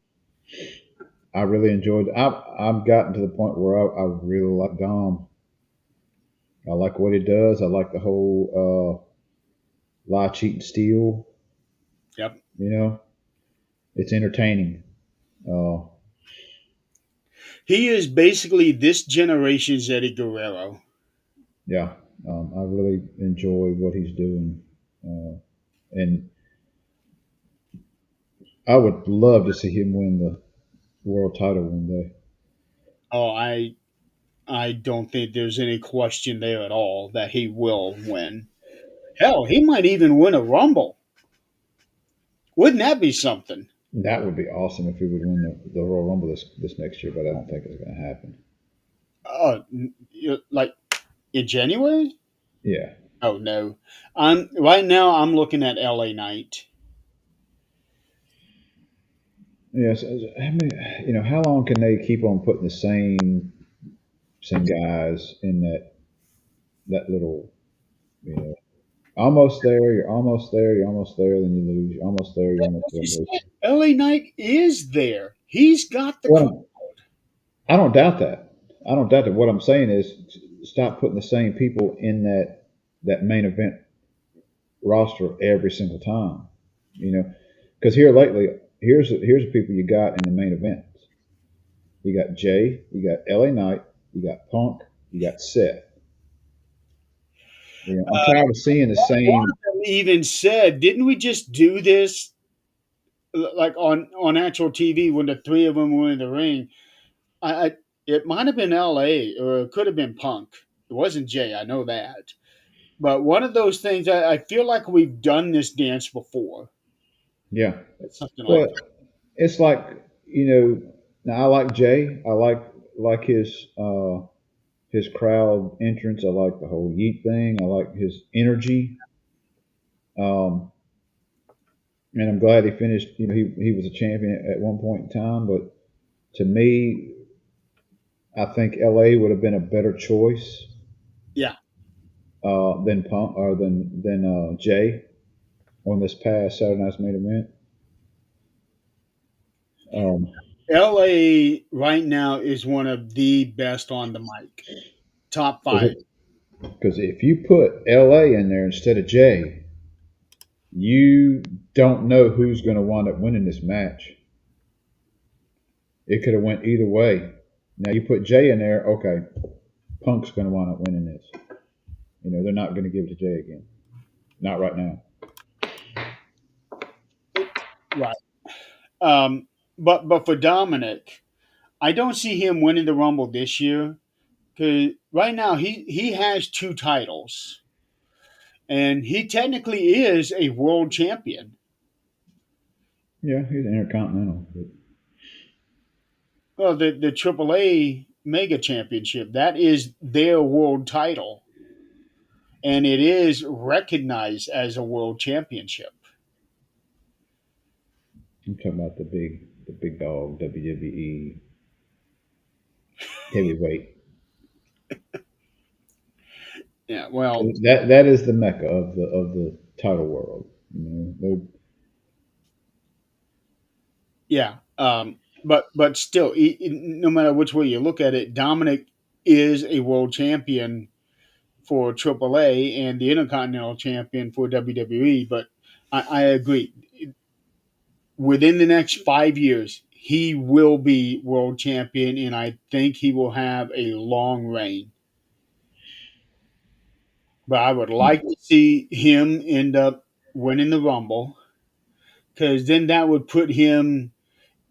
I really enjoyed. I've gotten to the point where I really like Dom. I like what he does. I like the whole lie, cheat, and steal. Yep. You know, it's entertaining. Uh, He is basically this generation's Eddie Guerrero. yeah, I really enjoy what he's doing, and I would love to see him win the world title one day. Oh, I don't think there's any question there at all that he will win. Hell, he might even win a Rumble. Wouldn't that be something? That would be awesome if he would win the Royal Rumble this next year, but I don't think it's going to happen. Like in January? Yeah, Oh no. I'm right now. I'm looking at LA Knight. Yes, I mean, how long can they keep on putting the same guys in that little, you know, almost there, you're almost there, you're almost there, then you lose, you're almost there, you're almost there, You lose. said LA Knight is there. He's got the crowd. Well, I don't doubt that. I don't doubt that. What I'm saying is, stop putting the same people in that main event roster every single time. You know, because here lately, here's the people you got in the main events. You got Jay, you got LA Knight, you got Punk, you got Seth. I'm tired of seeing the One same. of them even said, "Didn't we just do this like on actual TV when the three of them were in the ring?" I it might have been LA or it could have been Punk. It wasn't Jay, I know that. But one of those things, I feel like we've done this dance before. Yeah. Something like Well, that. it's like you know. Now I like Jay. I like his crowd entrance. I like the whole Yeet thing. I like his energy. Um, and I'm glad he finished. He was a champion at one point in time. But to me, I think LA would have been a better choice Yeah. than Punk or than Jay on this past Saturday night's main event. Um, LA right now is one of the best on the mic. Top five. because if you put LA in there instead of Jay, you don't know who's going to wind up winning this match. It could have went either way. Now you put Jay in there, okay, Punk's going to wind up winning this. They're not going to give it to Jay again. Not right now. Right. Um, but for Dominic, I don't see him winning the Rumble this year because right now he has two titles and he technically is a world champion. Yeah, he's intercontinental. But Well, the AAA Mega Championship, that is their world title, and it is recognized as a world championship. I'm talking about the big dog WWE heavyweight. Yeah, well, That is the mecca of the title world. yeah. But still, no matter which way you look at it, Dominic is a world champion for AAA and the Intercontinental Champion for WWE. But I agree. Within the next 5 years, he will be world champion, and I think he will have a long reign. But I would like to see him end up winning the Rumble because then that would put him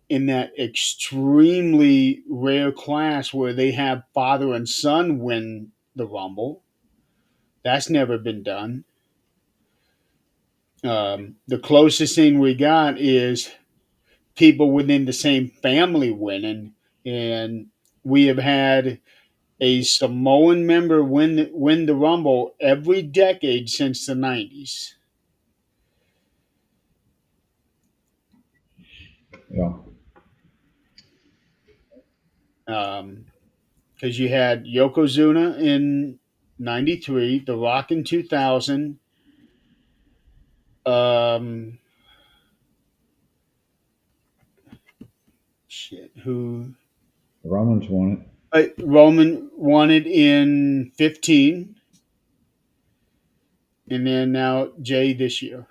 in that extremely rare class where they have father and son win the Rumble. That's never been done. The closest thing we got is people within the same family winning, and we have had a Samoan member win the Rumble every decade since the '90s. Yeah, Because you had Yokozuna in '93, The Rock in 2000. Um, shit, who Romans won it. Roman won it in 15, and then now Jay this year.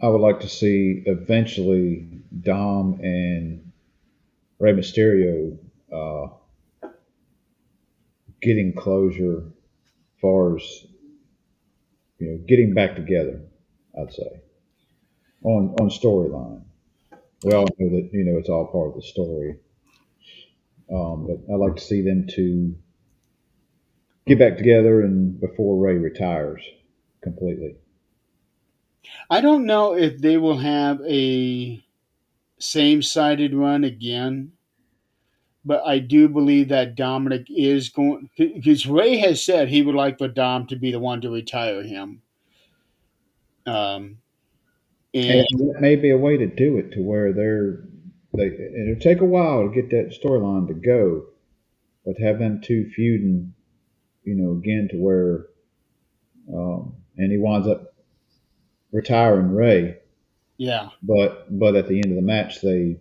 I would like to see eventually Dom and Rey Mysterio uh, getting closure, as far as getting back together. I'd say on storyline. We all know that it's all part of the story, but I'd like to see them to get back together and before Ray retires completely. I don't know if they will have a same-sided run again, but I do believe that Dominic is going because Ray has said he would like for Dom to be the one to retire him. Um, And And that may be a way to do it to where it'll take a while to get that storyline to go, but to have them two feuding, again to where, and he winds up retiring Ray, yeah, but at the end of the match they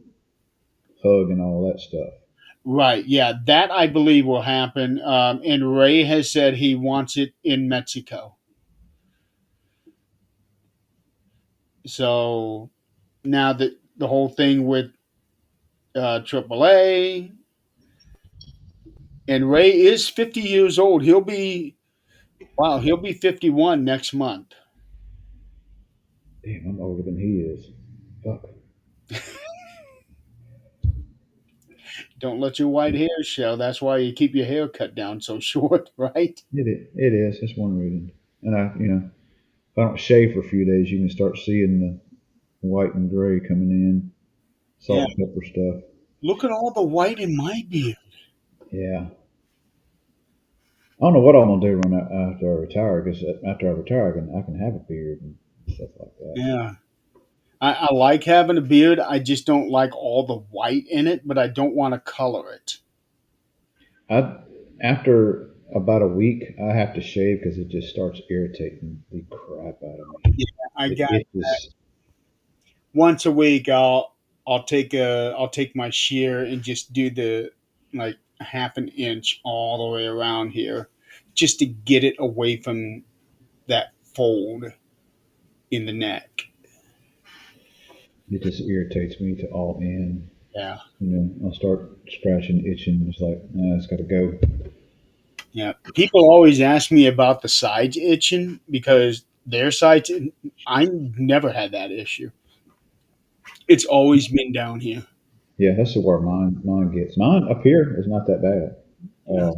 hug and all that stuff. right. Yeah, that I believe will happen. And Ray has said he wants it in Mexico. So now that the whole thing with AAA and Ray is 50 years old. He'll be 51 next month. Damn, I'm older than he is. Fuck. Don't let your white hair show. That's why you keep your hair cut down so short, right? It is. That's one reason. And if I don't shave for a few days, you can start seeing the white and gray coming in, Yeah. salt and pepper stuff. Look at all the white in my beard. Yeah. I don't know what I'm gonna do after I retire. Because after I retire, I can have a beard and stuff like that. Yeah. I like having a beard. I just don't like all the white in it, but I don't want to color it. I After about a week, I have to shave because it just starts irritating the crap out of me. Yeah, I It got itches. once a week. I'll take my shear and just do the like half an inch all the way around here, just to get it away from that fold in the neck. It just irritates me to all end. Yeah. I'll start scratching, itching. It's like, nah, it's got to go. Yeah, people always ask me about the sides itching because their sides. I never had that issue. It's always been down here. Yeah, that's where mine gets. Mine up here is not that bad. Yeah.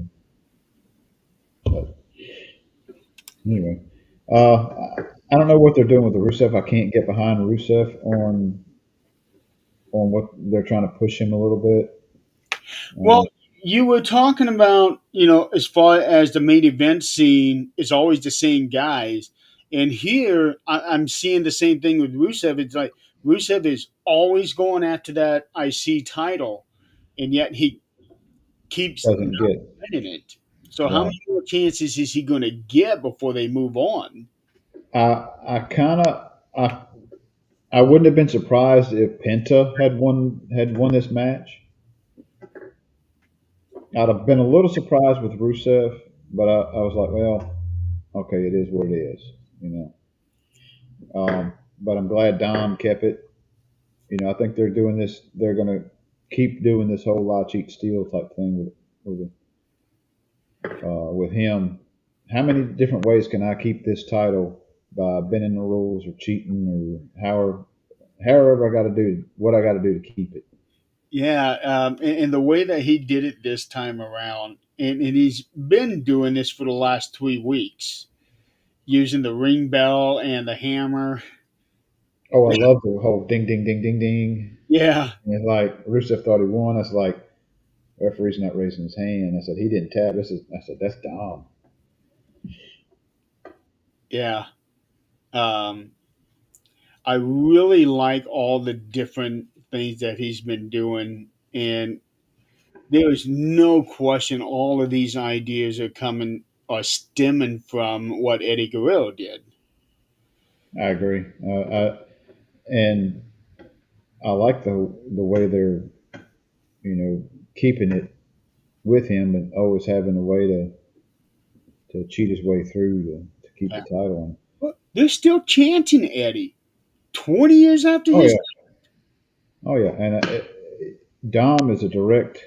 But anyway, I don't know what they're doing with the Rusev. I can't get behind Rusev on what they're trying to push him a little bit. Well, Uh, you were talking about as far as the main event scene is always the same guys, and here I'm seeing the same thing with Rusev. It's like Rusev is always going after that IC title, and yet he keeps doesn't get winning it. So how right. many more chances is he going to get before they move on? I kind of I wouldn't have been surprised if Penta had won this match. I'd have been a little surprised with Rusev, but I was like, well, okay, it is what it is, you know. But I'm glad Dom kept it. I think they're doing this. They're going to keep doing this whole lie, cheat, steal type thing with him. How many different ways can I keep this title by bending the rules or cheating or however I got to do what I got to do to keep it? Yeah, and the way that he did it this time around, and he's been doing this for the last 3 weeks, using the ring bell and the hammer. Oh, I love the whole ding, ding, ding, ding, ding. Yeah, And it's like Rusev thought he won. I was like, referee's not raising his hand. I said he didn't tap. I said that's Dom. yeah. Um, I really like all the different things that he's been doing, and there is no question all of these ideas are stemming from what Eddie Guerrero did. I agree. And I like the way they're keeping it with him and always having a way to cheat his way through to keep the Yeah. title on. But they're still chanting Eddie 20 years after Oh his. yeah, oh yeah, and Dom is a direct.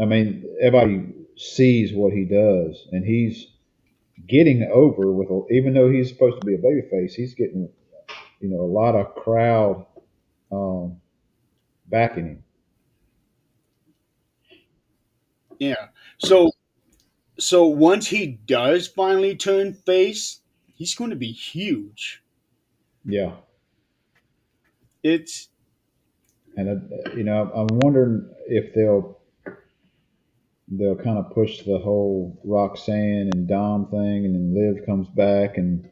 I mean, everybody sees what he does, and he's getting over with. Even though he's supposed to be a babyface, he's getting a lot of crowd um, backing him. Yeah. So once he does finally turn face, he's going to be huge. Yeah, It's and I'm wondering if they'll kind of push the whole Roxanne and Dom thing, and then Liv comes back, and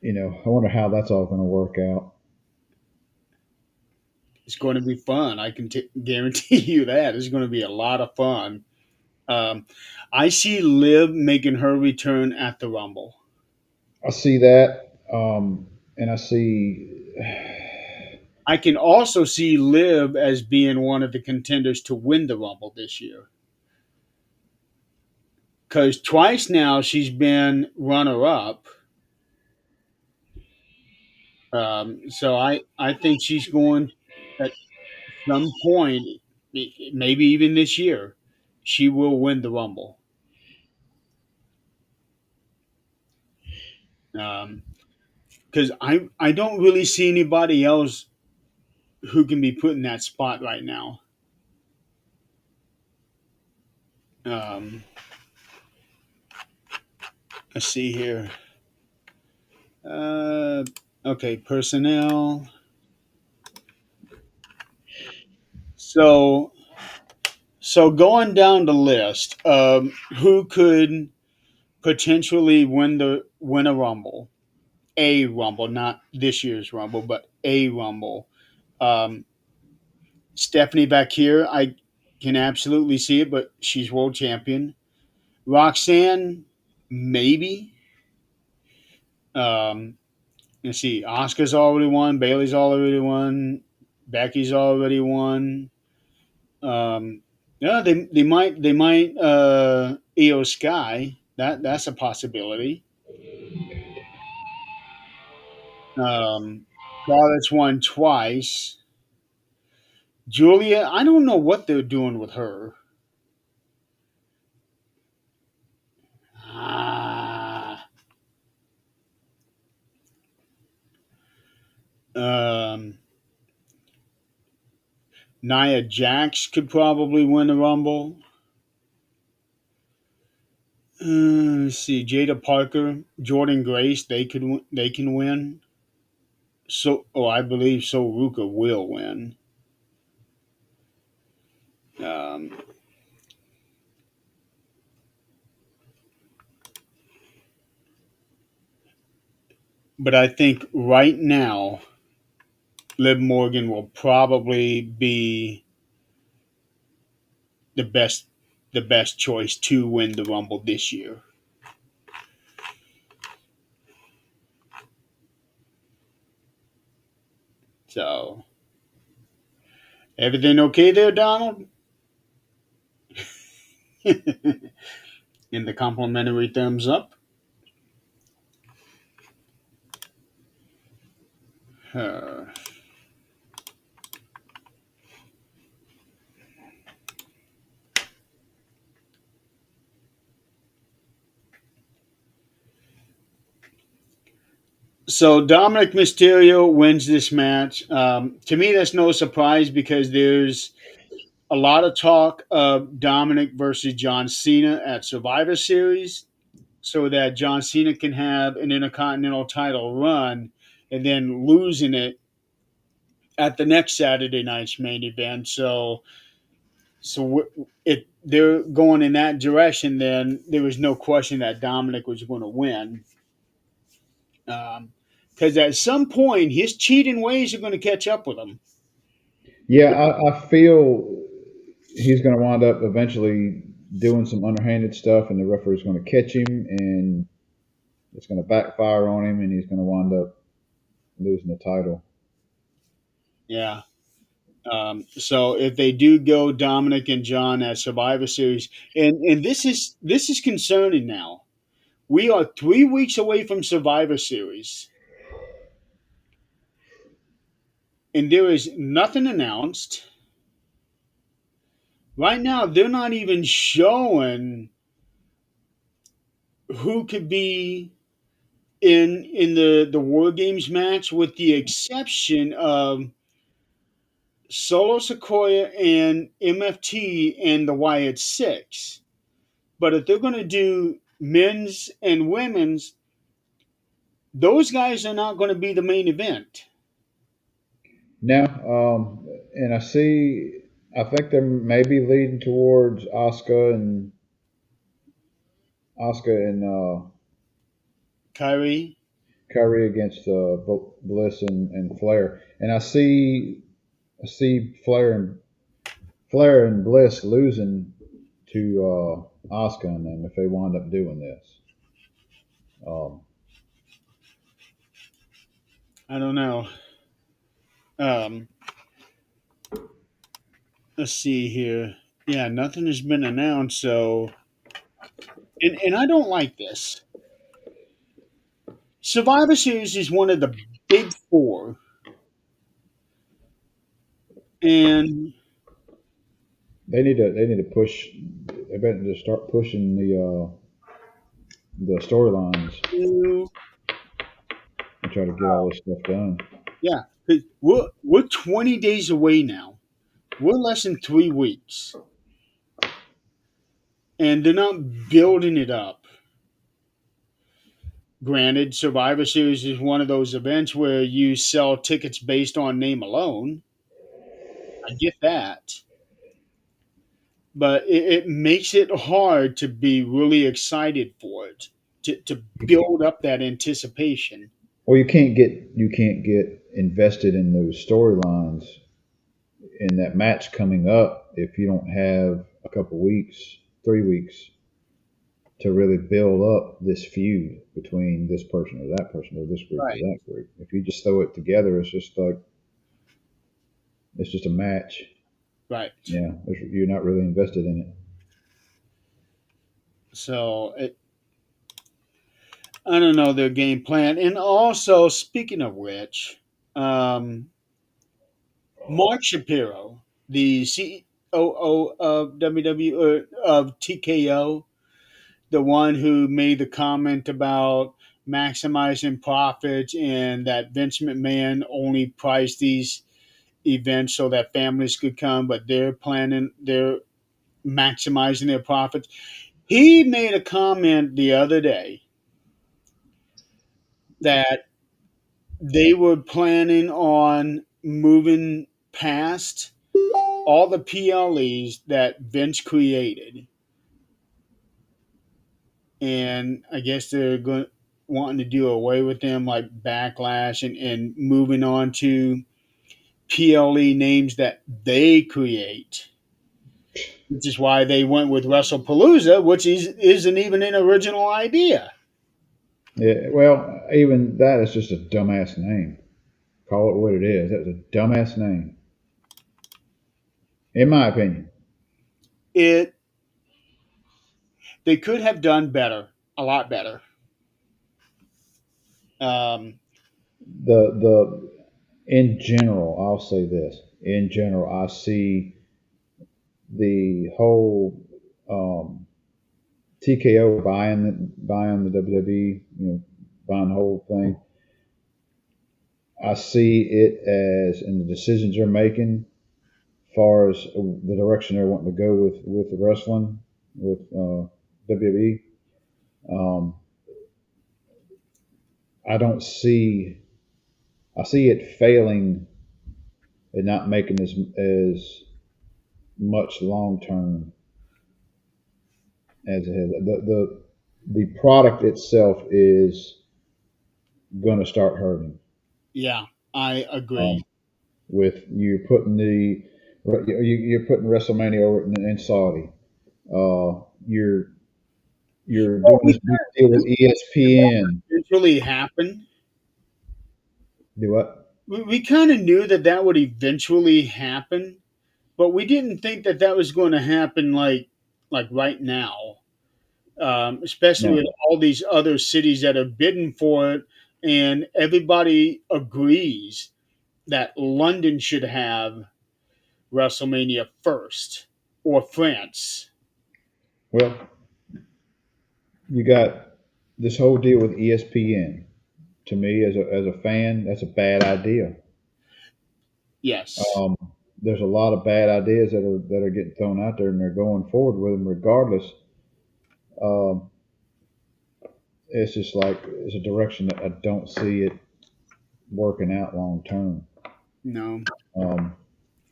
I wonder how that's all going to work out. It's going to be fun. I can guarantee you that it's going to be a lot of fun. Um, I see Liv making her return at the Rumble. I see that, and I see. I can also see Liv as being one of the contenders to win the Rumble this year. Because twice now she's been runner up. So I think she's going at some point, maybe even this year, she will win the Rumble. Because I don't really see anybody else who can be put in that spot right now. Um, let's see here. Uh, okay, personnel. So going down the list, who could potentially win a Rumble? A Rumble, not this year's Rumble, but a Rumble. Um, Stephanie back here, I can absolutely see it, but she's world champion. Roxanne, maybe. Um, let's see. Oscar's already won. Bailey's already won. Becky's already won. Yeah, they might EO Sky. That's a possibility. Um, Charlotte's won twice. Julia, I don't know what they're doing with her. Ah, um, Nia Jax could probably win the Rumble. Let's see, Jada Parker, Jordan Grace, they can win. So, I believe So Ruka will win. Um, but I think right now, Liv Morgan will probably be the best the best choice to win the Rumble this year. So, everything okay there, Donald? In the complimentary thumbs up. Uh, so Dominic Mysterio wins this match. To me, that's no surprise because there's a lot of talk of Dominic versus John Cena at Survivor Series, so that John Cena can have an Intercontinental title run and then losing it at the next Saturday night's main event. So if they're going in that direction, then there was no question that Dominic was going to win. Because at some point, his cheating ways are going to catch up with him. Yeah, I feel he's going to wind up eventually doing some underhanded stuff, and the referee's going to catch him, and it's going to backfire on him, and he's going to wind up losing the title. Yeah. So if they do go Dominic and John at Survivor Series, and this is concerning now. We are 3 weeks away from Survivor Series, and there is nothing announced. Right now, they're not even showing who could be in the War Games match, with the exception of Solo Sequoia and MFT and the Wyatt Six. But if they're going to do men's and women's, those guys are not going to be the main event. Now, and I think they're maybe leading towards Oscar and Kyrie. Kyrie against Bliss and Flair, and I see Flair and Bliss losing to Asuka and them if they wind up doing this. Um, I don't know. Um, let's see here. Yeah, nothing has been announced. So, and I don't like this. Survivor Series is one of the big four, and they need to push. They better to start pushing the storylines you, and try to get all this stuff done. yeah, 'cause we're 20 days away now. We're less than 3 weeks, and they're not building it up. Granted, Survivor Series is one of those events where you sell tickets based on name alone. I get that. But it makes it hard to be really excited for it, to build up that anticipation. Well, you can't get invested in those storylines in that match coming up if you don't have a couple weeks, 3 weeks to really build up this feud between this person or that person or this group or Right, that group. If you just throw it together, it's just a match. right. Yeah, you're not really invested in it. So I don't know their game plan. And also, speaking of which, um, Mark Shapiro, the COO of of TKO, the one who made the comment about maximizing profits and that Vince McMahon only priced these events so that families could come, but they're maximizing their profits. He made a comment the other day that they were planning on moving past all the PLEs that Vince created, and I guess they're going wanting to do away with them, like Backlash, and moving on to PLE names that they create, which is why they went with WrestlePalooza, which isn't even an original idea. Yeah, well, even that is just a dumbass name. Call it what it is. That's a dumbass name, in my opinion. It They could have done better, a lot better. Um, The in general, I'll say this. In general, I see the whole TKO buying the WWE, buying the whole thing. I see it as in the decisions they're making, far as the direction they're wanting to go with the wrestling with WWE. Um, I don't see. I see it failing and not making as much long term as it has. The product itself is going to start hurting. yeah, I agree. Um, with you're putting WrestleMania over in Saudi. You're Well, doing this big deal with ESPN. eventually happen. Do what? We kind of knew that that would eventually happen, but we didn't think that that was going to happen like right now. Especially No. with all these other cities that are bidding for it, and everybody agrees that London should have WrestleMania first, or France. Well, you got this whole deal with ESPN. To me, as a fan, that's a bad idea. Yes. Um, there's a lot of bad ideas that are getting thrown out there, and they're going forward with them regardless. Um, it's just like it's a direction that I don't see it working out long term. No. Um,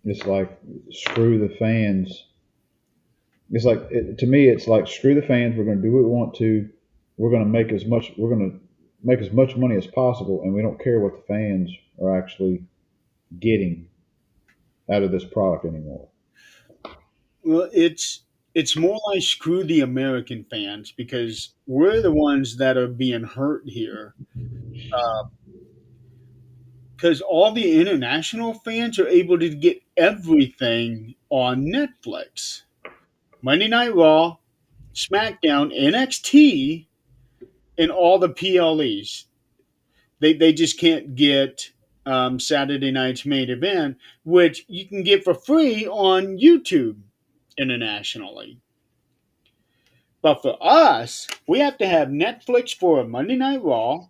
it's like screw the fans. It's to me, it's like screw the fans. We're going to do what we want to. We're going to make as much. We're going to make as much money as possible, and we don't care what the fans are actually getting out of this product anymore. Well, it's more like screw the American fans because we're the ones that are being hurt here. Because all the international fans are able to get everything on Netflix. Monday Night Raw, SmackDown, NXT, and all the PLEs. They just can't get Saturday night's main event, which you can get for free on YouTube internationally. But for us, we have to have Netflix for Monday Night Raw,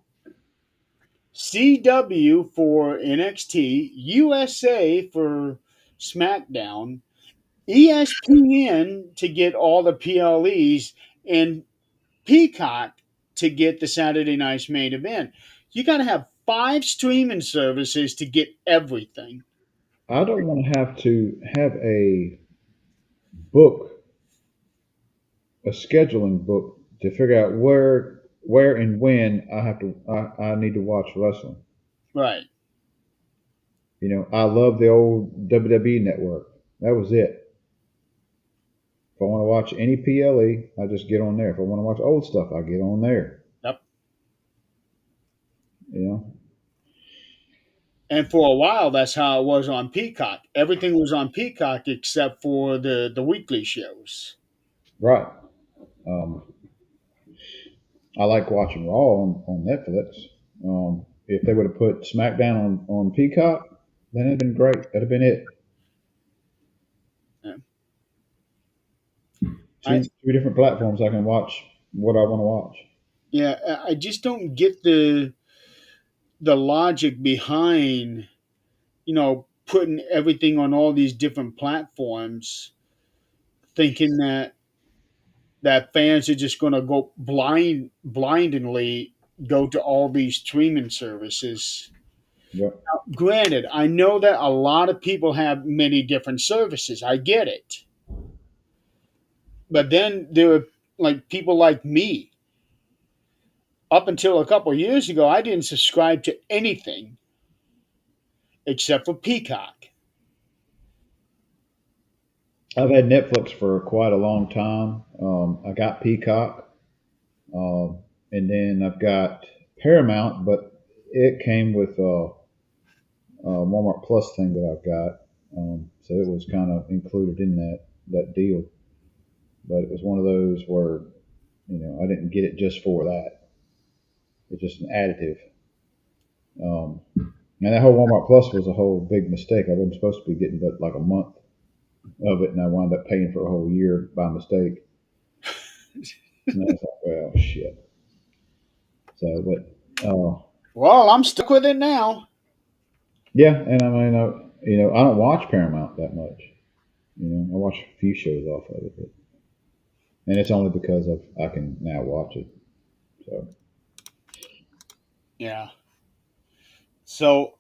CW for NXT, USA for SmackDown, ESPN to get all the PLEs, and Peacock to get the Saturday night's main event. You got to have five streaming services to get everything. I don't want to have a book, a scheduling book to figure out where and when I need to watch wrestling. Right. I love the old WWE network. That was it. If I want to watch any PLE, I just get on there. If I want to watch old stuff, I get on there. Yep. You know, And for a while, that's how it was on Peacock. Everything was on Peacock except for the weekly shows. right? Um, I like watching Raw on Netflix. If they would have put SmackDown on Peacock, then it'd been great. That'd have been it. Yeah. I Two different platforms I can watch what I want to watch. yeah, I just don't get the logic behind putting everything on all these different platforms, thinking that fans are just going to go blindly go to all these streaming services. Yep. Granted, I know that a lot of people have many different services. I get it. But then there are like people like me. Up until a couple of years ago, I didn't subscribe to anything except for Peacock. I've had Netflix for quite a long time. I got Peacock, and then I've got Paramount, but it came with a Walmart Plus thing that I've got, so it was kind of included in that deal. But it was one of those where I didn't get it just for that. It's just an additive. And that whole Walmart Plus was a whole big mistake. I wasn't supposed to be getting but like a month of it, and I wound up paying for a whole year by mistake. And I was like, well, shit. So, but Well, I'm stuck with it now. yeah, and I mean, I don't watch Paramount that much. I watch a few shows off of it, and it's only because I can now watch it. So, Yeah. So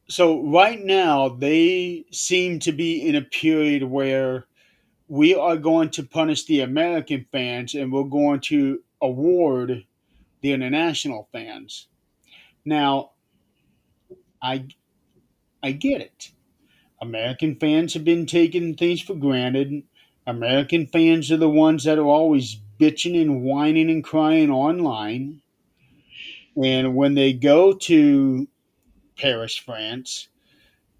so right now they seem to be in a period where we are going to punish the American fans and we're going to award the international fans. Now, I I get it. American fans have been taking things for granted. American fans are the ones that are always bitching and whining and crying online. And when they go to Paris, France,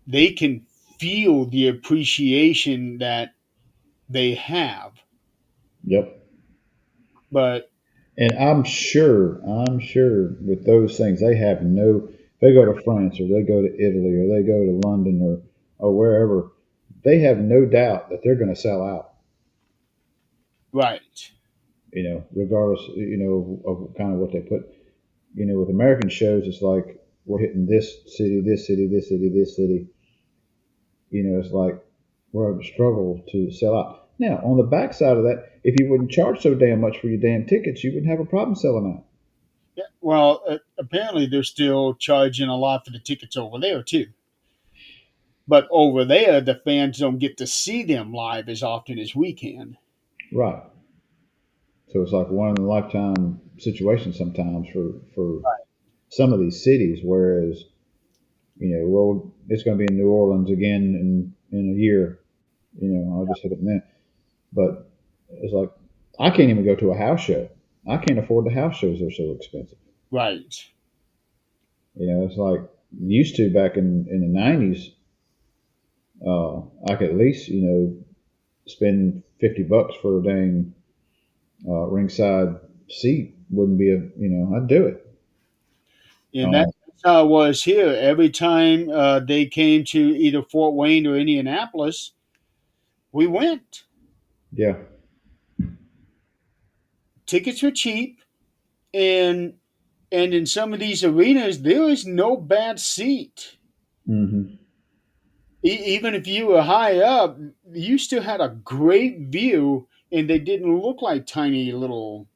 they can feel the appreciation that they have. yep. But And I'm sure with those things, they have no. They go to France or they go to Italy or they go to London or wherever. They have no doubt that they're going to sell out. right, Regardless, of kind of what they put. With American shows, it's like we're hitting this city, this city, this city, this city. It's like we're having a struggle to sell out. Now, on the backside of that, if you wouldn't charge so damn much for your damn tickets, you wouldn't have a problem selling out. yeah, well, apparently they're still charging a lot for the tickets over there too. But over there, the fans don't get to see them live as often as we can. Right. So it's like one in a lifetime situation sometimes for some of these cities. Whereas well, it's going to be in New Orleans again in a year. I'll just hit it then. But it's like I can't even go to a house show. I can't afford the house shows; they're so expensive. Right. It's like used to back in the '90s. I could at least spend $50 for a dang ringside seat. Wouldn't be I'd do it. And Um, that's how it was here. Every time they came to either Fort Wayne or Indianapolis, we went. yeah. Tickets were cheap, and in some of these arenas, there is no bad seat. Hmm. Even if you were high up, you still had a great view, and they didn't look like tiny little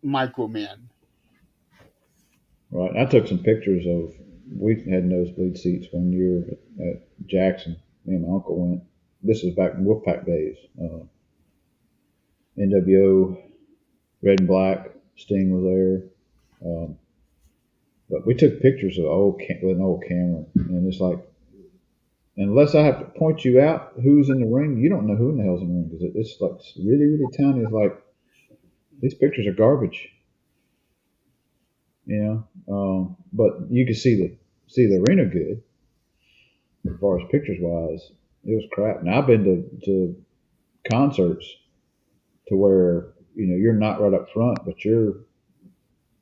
micro men. Right. I took some pictures of. We had nosebleed seats one year at Jackson. Me and my uncle went. This was back in Wolfpack days. NWO, Red and Black, Sting was there. Um, but we took pictures of with an old camera, and it's like unless I have to point you out who's in the ring, you don't know who in the hell's in the ring because it's like really really tiny. It's like these pictures are garbage, but you can see the arena good as far as pictures wise. It was crap. Now I've been to concerts to where you're not right up front, but you're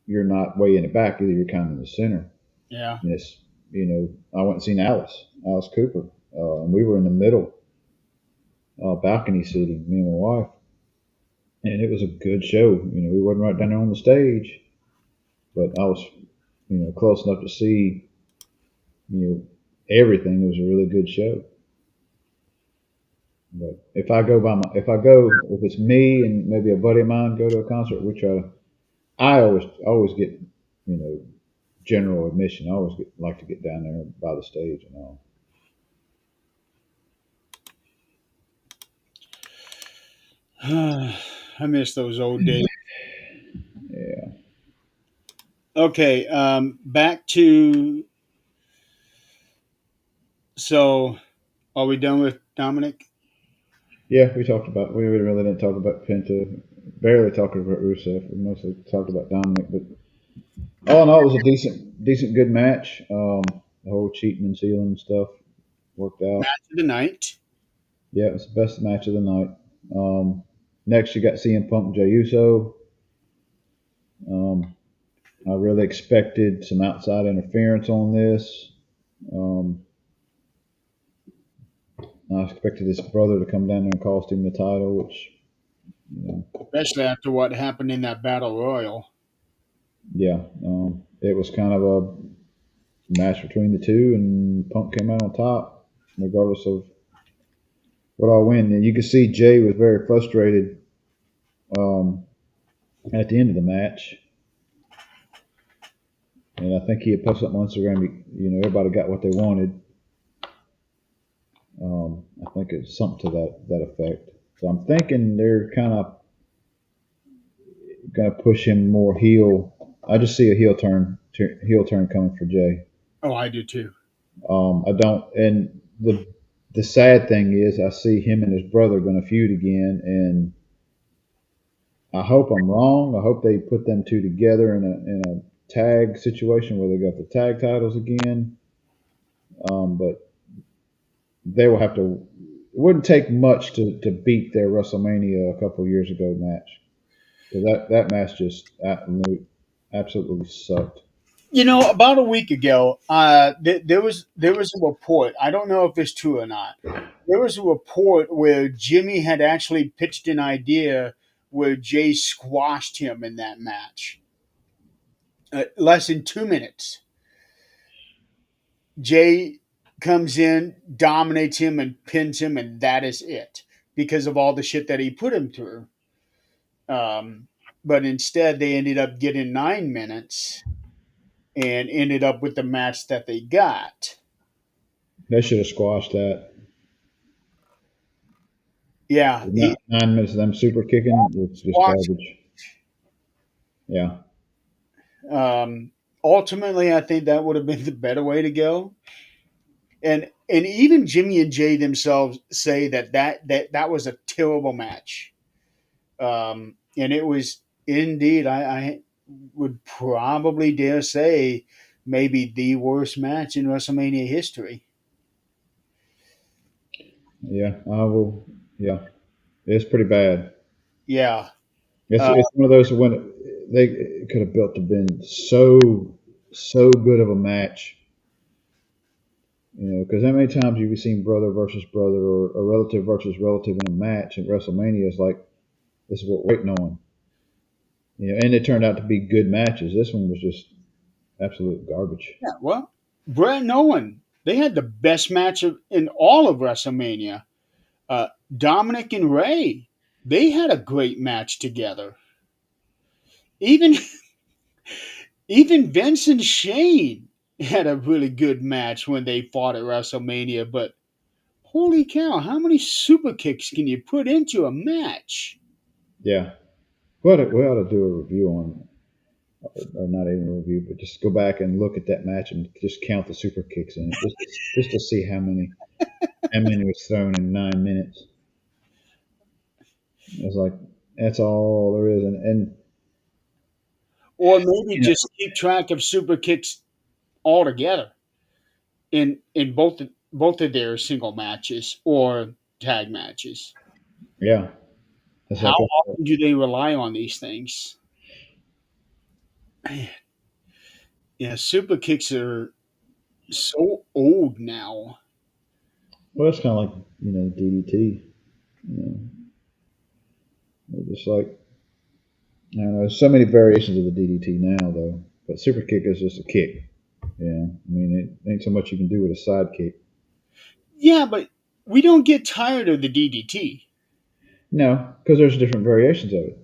not way in the back either. You're kind of in the center. Yeah. And it's I went and seen Alice Cooper, and we were in the middle balcony seating, me and my wife, and it was a good show. We wasn't right down there on the stage, but I was close enough to see you know everything. It was a really good show. But if it's me and maybe a buddy of mine go to a concert, we try to. I always get general admission. I always like to get down there by the stage and all. I miss those old days. Yeah, Okay, back to so are we done with Dominic? yeah. We really didn't talk about Penta. Barely talking about Rusev. We mostly talked about Dominic, but all in all, it was a decent, good match. The whole cheating and sealing stuff worked out. Match of the night. Yeah, it was the best match of the night. Um, Next, you got CM Punk and Jey Uso. Um, I really expected some outside interference on this. Um, I expected his brother to come down there and cost him the title, which, you know, Especially after what happened in that battle royal. yeah, it was kind of a match between the two, and Punk came out on top, regardless of what I win. And you could see Jay was very frustrated um, at the end of the match, and I think he had posted something on Instagram. Everybody got what they wanted. I think it's something to that effect. So I'm thinking they're kind of going to push him more heel. I just see a heel turn coming for Jay. Oh, I do too. I don't, and the sad thing is, I see him and his brother going to feud again, and I hope I'm wrong. I hope they put them two together in a tag situation where they got the tag titles again. But they will have to. It wouldn't take much to beat their WrestleMania a couple of years ago match. So that match just absolutely sucked. About a week ago, there was a report. I don't know if it's true or not. There was a report where Jimmy had actually pitched an idea where Jay squashed him in that match. Less than 2 minutes, Jay comes in, dominates him, and pins him, and that is it because of all the shit that he put him through. Um, but instead, they ended up getting 9 minutes and ended up with the match that they got. They should have squashed that. Yeah, he 9 minutes of them super kicking, it's just watched. garbage. Yeah, Ultimately, I think that would have been the better way to go. And even Jimmy and Jay themselves say that was a terrible match. And it was indeed, I would probably dare say, maybe the worst match in WrestleMania history. yeah, I will. Yeah, it's pretty bad. Yeah. It's Uh, it's one of those when they could have built to been so good of a match. Because how many times have you seen brother versus brother or a relative versus relative in a match at WrestleMania? It's like this is what we're waiting on. And it turned out to be good matches. This one was just absolute garbage. yeah. Well, Brett and Owen, they had the best match in all of WrestleMania. Uh, Dominic and Ray, they had a great match together. Even even Vince and Shane had a really good match when they fought at WrestleMania. But holy cow, how many super kicks can you put into a match? Yeah, we ought to do a review on, or not even a review, but just go back and look at that match and just count the super kicks in it, just to see how many was thrown in 9 minutes. It's like that's all there is, and Or maybe you know, just keep track of super kicks altogether in both of their single matches or tag matches. yeah, it's How like often do they rely on these things? Yeah, super kicks are so old now. well, it's kind of like DDT. You know, just like I don't know, there's so many variations of the DDT now though, but super kick is just a kick. Yeah, I mean it ain't so much you can do with a side kick. Yeah, but we don't get tired of the DDT. No, because there's different variations of it.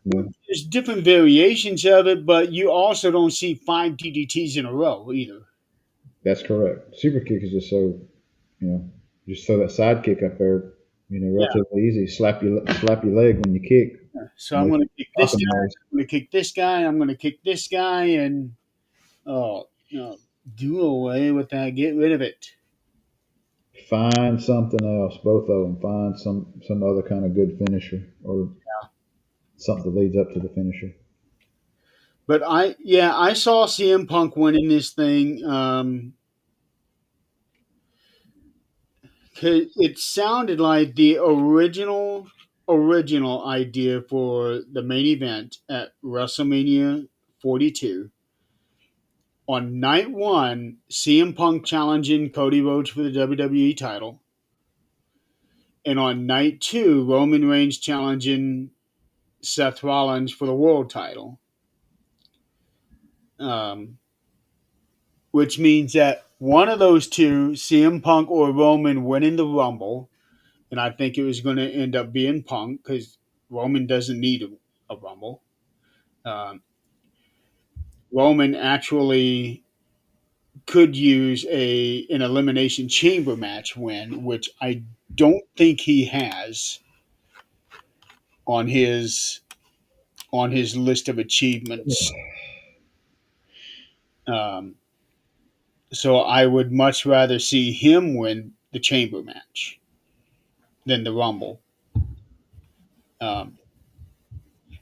Well, Yeah, there's different variations of it, but you also don't see five DDTs in a row either. that's correct. Super kick is just so you know, just throw that side kick up there. Yeah. Relatively easy. Slap your leg when you kick. So I'm Make going to kick this popping guy. noise. I'm going to kick this guy. I'm going to kick this guy, and oh no, do away with that. Get rid of it. Find something else. Both of them. Find some other kind of good finisher or something that leads up to the finisher. But I saw CM Punk winning this thing. 'Cause it sounded like the original idea for the main event at WrestleMania 42. On night one, CM Punk challenging Cody Rhodes for the WWE title, and on night two, Roman Reigns challenging Seth Rollins for the world title. Um, which means that one of those two, CM Punk or Roman, winning the Rumble, and I think it was going to end up being Punk because Roman doesn't need a Rumble. Um, Roman actually could use an elimination chamber match win, which I don't think he has on his list of achievements. Um, so I would much rather see him win the chamber match than the Rumble. Um,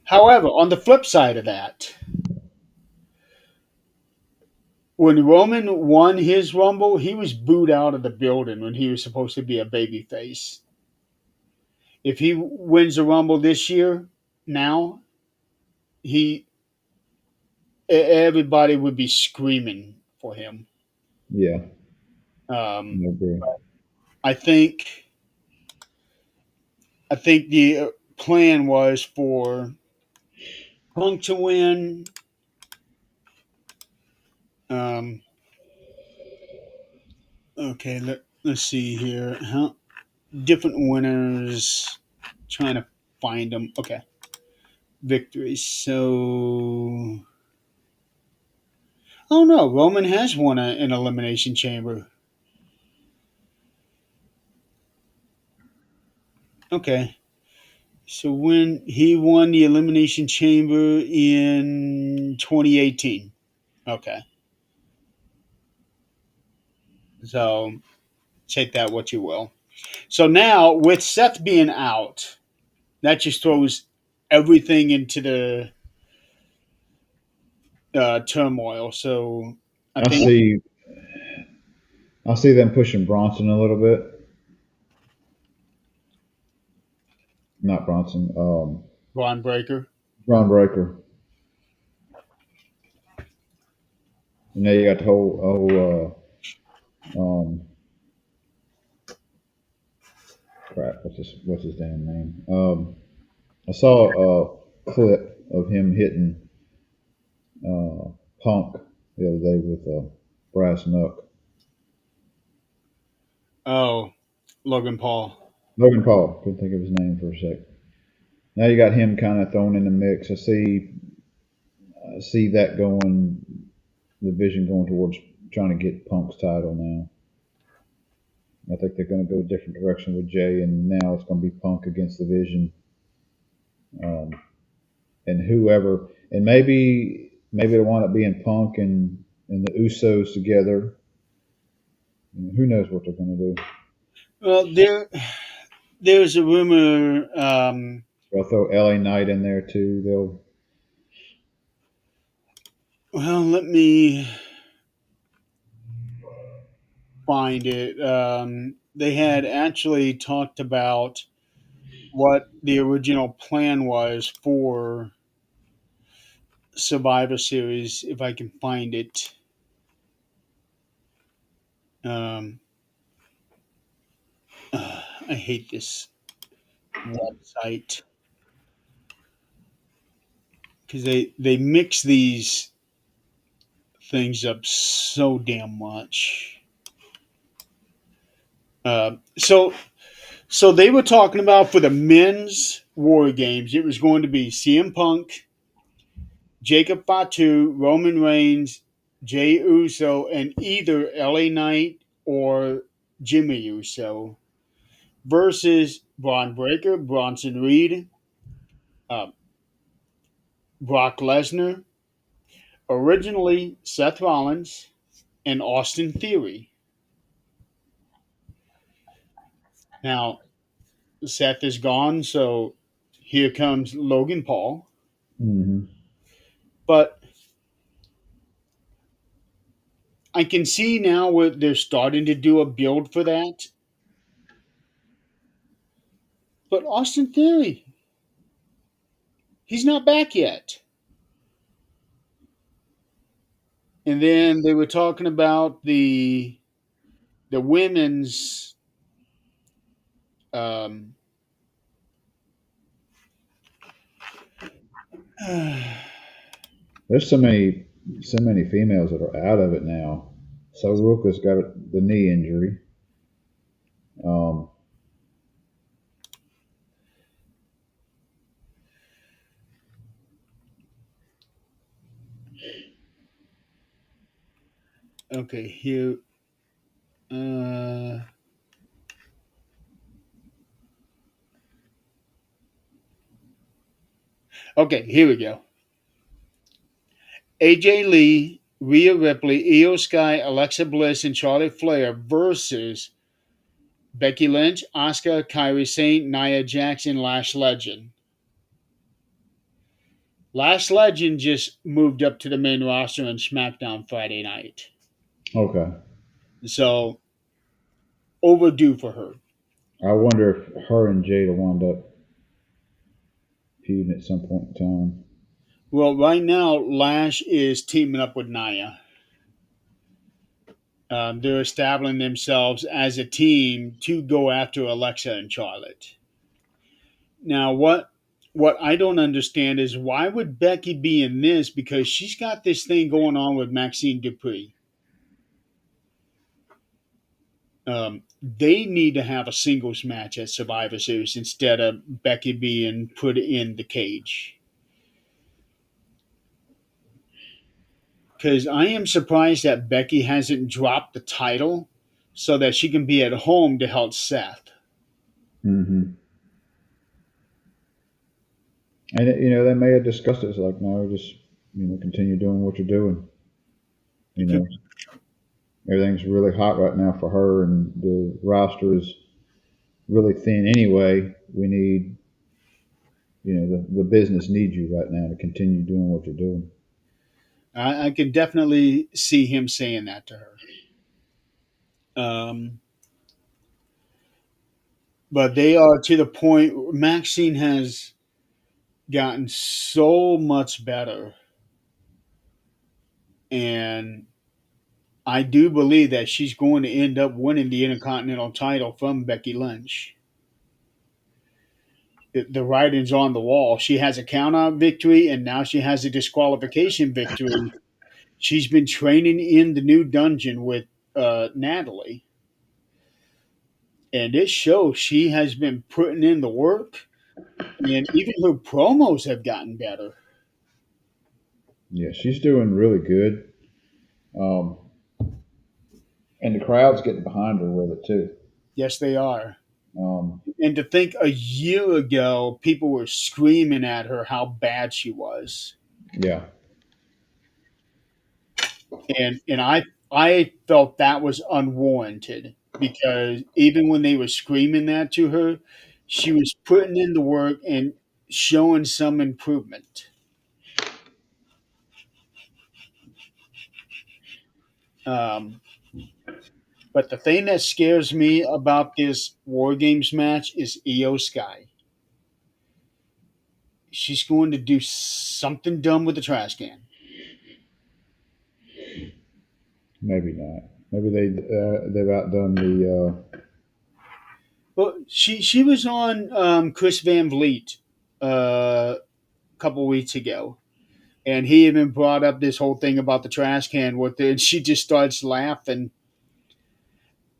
However, on the flip side of that, when Roman won his Rumble, he was booed out of the building when he was supposed to be a babyface. If he wins the Rumble this year, now he everybody would be screaming for him. Yeah, Um, I agree. I think the plan was for Punk to win. Um, okay, let's see here. Different winners. Trying to find them. Okay, victories. So, oh no, Roman has won an elimination chamber. Okay. So when he won the Elimination Chamber in 2018. Okay. So take that what you will. So now with Seth being out, that just throws everything into the turmoil. So I I think see. I see them pushing Bronson a little bit. Not Bronson. Braun Breaker. Ron Breaker. And now you got the whole crap. What's his damn name? I saw a clip of him hitting uh, Punk the other day with a brass knuck. Oh, Logan Paul. Logan Paul. Couldn't think of his name for a sec. Now you got him kind of thrown in the mix. I see that going. The vision going towards trying to get Punk's title now. I think they're going to go a different direction with Jay, and now it's going to be Punk against the Vision, um, and whoever, and maybe it'll wind up being Punk and the Usos together. Who knows what they're going to do? Well, there's a rumor. They'll throw LA Knight in there too. They'll. Well, let me find it. They had actually talked about what the original plan was for Survivor Series, if I can find it. Um, I hate this website because they mix these things up so damn much. So they were talking about for the men's War Games, it was going to be CM Punk, Jacob Fatu, Roman Reigns, Jay Uso, and either LA Knight or Jimmy Uso versus Braun Breaker, Bronson Reed, uh, Brock Lesnar, originally Seth Rollins, and Austin Theory. Now, Seth is gone, so here comes Logan Paul. Hmm. But I can see now where they're starting to do a build for that. But Austin Theory, he's not back yet. And then they were talking about the women's um, There's so many females that are out of it now. So Ruka's got the knee injury. Um, okay, here. Uh, okay, here we go. AJ Lee, Rhea Ripley, Io Sky, Alexa Bliss, and Charlotte Flair versus Becky Lynch, Asuka, Kairi Sane, Nia Jackson, Lash Legend. Lash Legend just moved up to the main roster on SmackDown Friday night. okay. So overdue for her. I wonder if her and Jada wind up feuding at some point in time. Well, right now, Lash is teaming up with Nia. They're establishing themselves as a team to go after Alexa and Charlotte. Now, what I don't understand is why would Becky be in this? Because she's got this thing going on with Maxine Dupree. They need to have a singles match at Survivor Series instead of Becky being put in the cage. Because I am surprised that Becky hasn't dropped the title so that she can be at home to help Seth. Hmm. And they may have discussed it. It's like, no, just continue doing what you're doing. You Because know, everything's really hot right now for her, and the roster is really thin anyway. We need, the business needs you right now to continue doing what you're doing. I could definitely see him saying that to her. Um, but they are to the point. Maxine has gotten so much better, and I do believe that she's going to end up winning the Intercontinental title from Becky Lynch. The writing's on the wall. She has a count-out victory, and now she has a disqualification victory. She's been training in the new dungeon with Natalie, and it shows she has been putting in the work, and even her promos have gotten better. Yeah, she's doing really good, um, and the crowd's getting behind her with it too. Yes, they are. Um, And to think a year ago, people were screaming at her how bad she was, yeah, and I felt that was unwarranted because even when they were screaming that to her, she was putting in the work and showing some improvement. Um, but the thing that scares me about this War Games match is Io Sky. She's going to do something dumb with the trash can. maybe not. Maybe they've outdone the. Well, she was on Chris Van Vliet a couple weeks ago, and he even brought up this whole thing about the trash can with it. And she just starts laughing,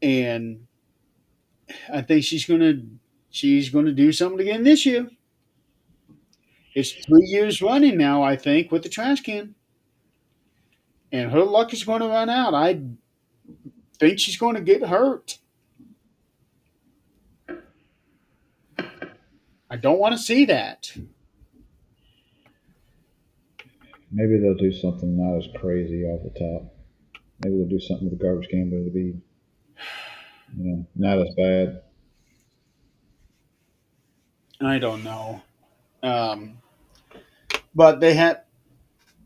and I think she's gonna do something again this year. It's 3 years running now, I think, with the trash can, and her luck is going to run out. I think she's going to get hurt. I don't want to see that. Maybe they'll do something not as crazy off the top. Maybe they'll do something with the garbage can, but it'll be not as bad. I don't know. Um, but they had,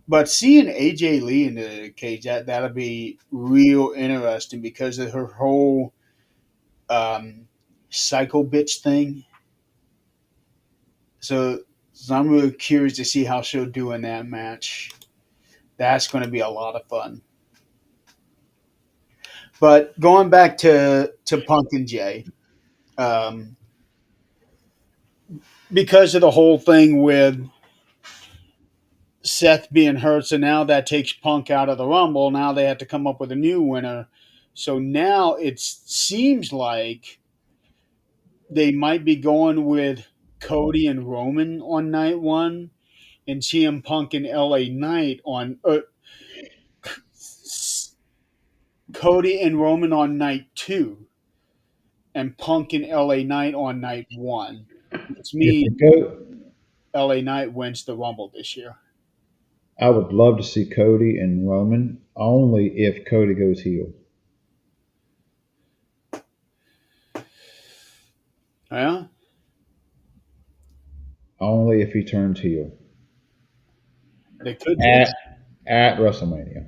but seeing AJ Lee in the cage, that'll be real interesting because of her whole psycho bitch thing. So I'm really curious to see how she'll do in that match. That's going to be a lot of fun. But going back to Punk and Jay, um, because of the whole thing with Seth being hurt, so now that takes Punk out of the Rumble. Now they have to come up with a new winner. So now it seems like they might be going with Cody and Roman on night one, and CM Punk and LA Knight on Cody and Roman on night two, and Punk and LA Knight on night one, which If they means go, LA Knight wins the Rumble this year. I would love to see Cody and Roman only if Cody goes heel. Yeah, Only if he turns heel they could do at that. at WrestleMania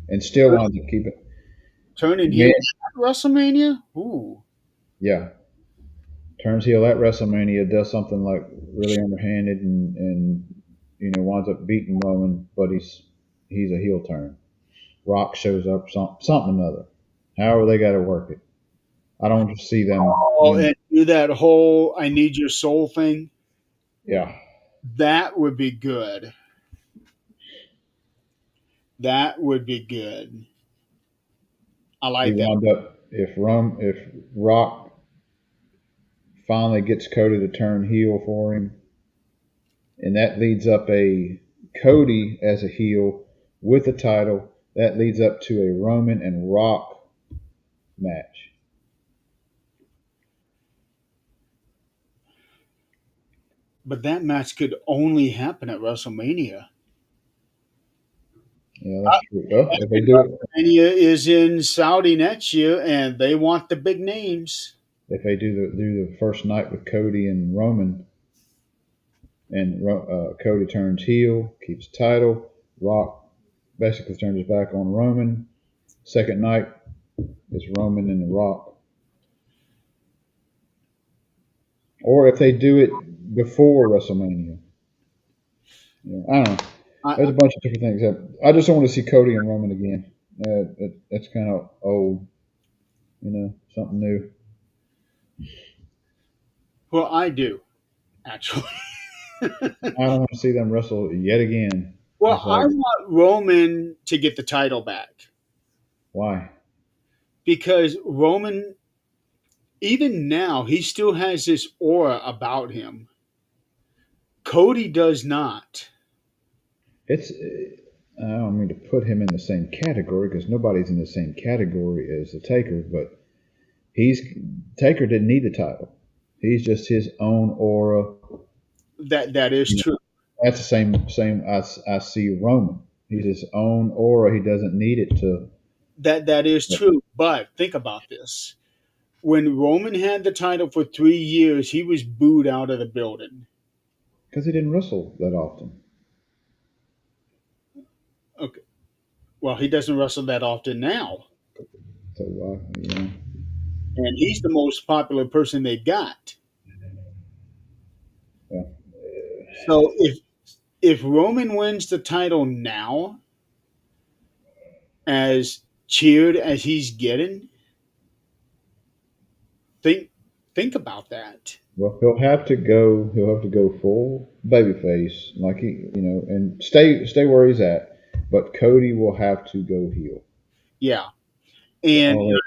and still wanted to keep it. Turning heel Man, at WrestleMania. Ooh, yeah, turns heel at WrestleMania, does something like really underhanded, and winds up beating Roman, but he's a heel turn. Rock shows up, something or another. However, they got to work it. I don't see them. oh, and do that whole "I need your soul" thing. Yeah, That would be good. That would be good. I he like that. wound up if Rock finally gets Cody to turn heel for him, and that leads up a Cody as a heel with the title. That leads up to a Roman and Rock match. but that match could only happen at WrestleMania. Yeah, that's true. Well, if they do it, WrestleMania is in Saudi next year, and they want the big names. if they do the first night with Cody and Roman, and Cody turns heel, keeps the title. Rock basically turns his back on Roman. Second night is Roman and The Rock. Or if they do it before WrestleMania, I don't know. I, There's a bunch of different things. I just don't want to see Cody and Roman again. That's kind of old, something new. well, I do actually. I don't want to see them wrestle yet again. Well, It's I like, want Roman to get the title back why? because Roman, even now, he still has this aura about him. Cody does not. It's I don't mean to put him in the same category because nobody's in the same category as the Taker, but he's Taker didn't need the title. He's just his own aura. That is You know, true. that's the same I see Roman. He's his own aura. He doesn't need it to. That is true. But think about this: when Roman had the title for 3 years, he was booed out of the building. Because he didn't wrestle that often. Okay. Well, he doesn't wrestle that often now, So and he's the most popular person they got. yeah. So if Roman wins the title now, as cheered as he's getting, think think about that. Well, he'll have to go. He'll have to go full babyface, like and stay where he's at. But Cody will have to go heel. Yeah, and All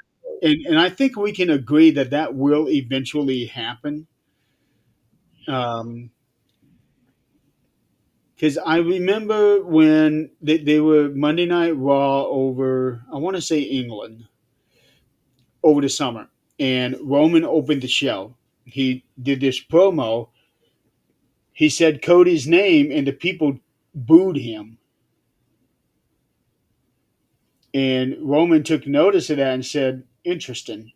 and I think we can agree that that will eventually happen. Um, because I remember when they were Monday Night Raw over, I want to say England, over the summer, and Roman opened the show. He did this promo. He said Cody's name, and the people booed him. And Roman took notice of that and said, "Interesting,"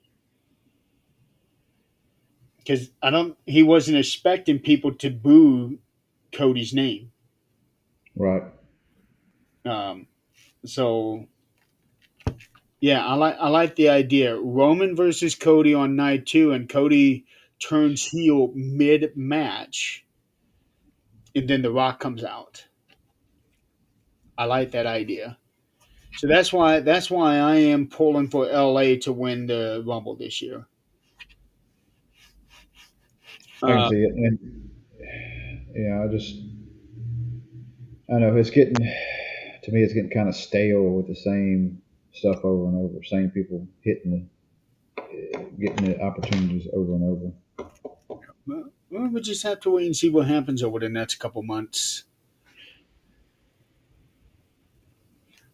because I don't. He wasn't expecting people to boo Cody's name. right. Um, so yeah, I like the idea. Roman versus Cody on night two, and Cody turns heel mid match, and then The Rock comes out. I like that idea. So that's why I am pulling for LA to win the Rumble this year. I can Uh, see it, and I know it's getting to me. It's getting kind of stale with the same stuff over and over. Same people getting the opportunities over and over. well, we just have to wait and see what happens over the next couple months.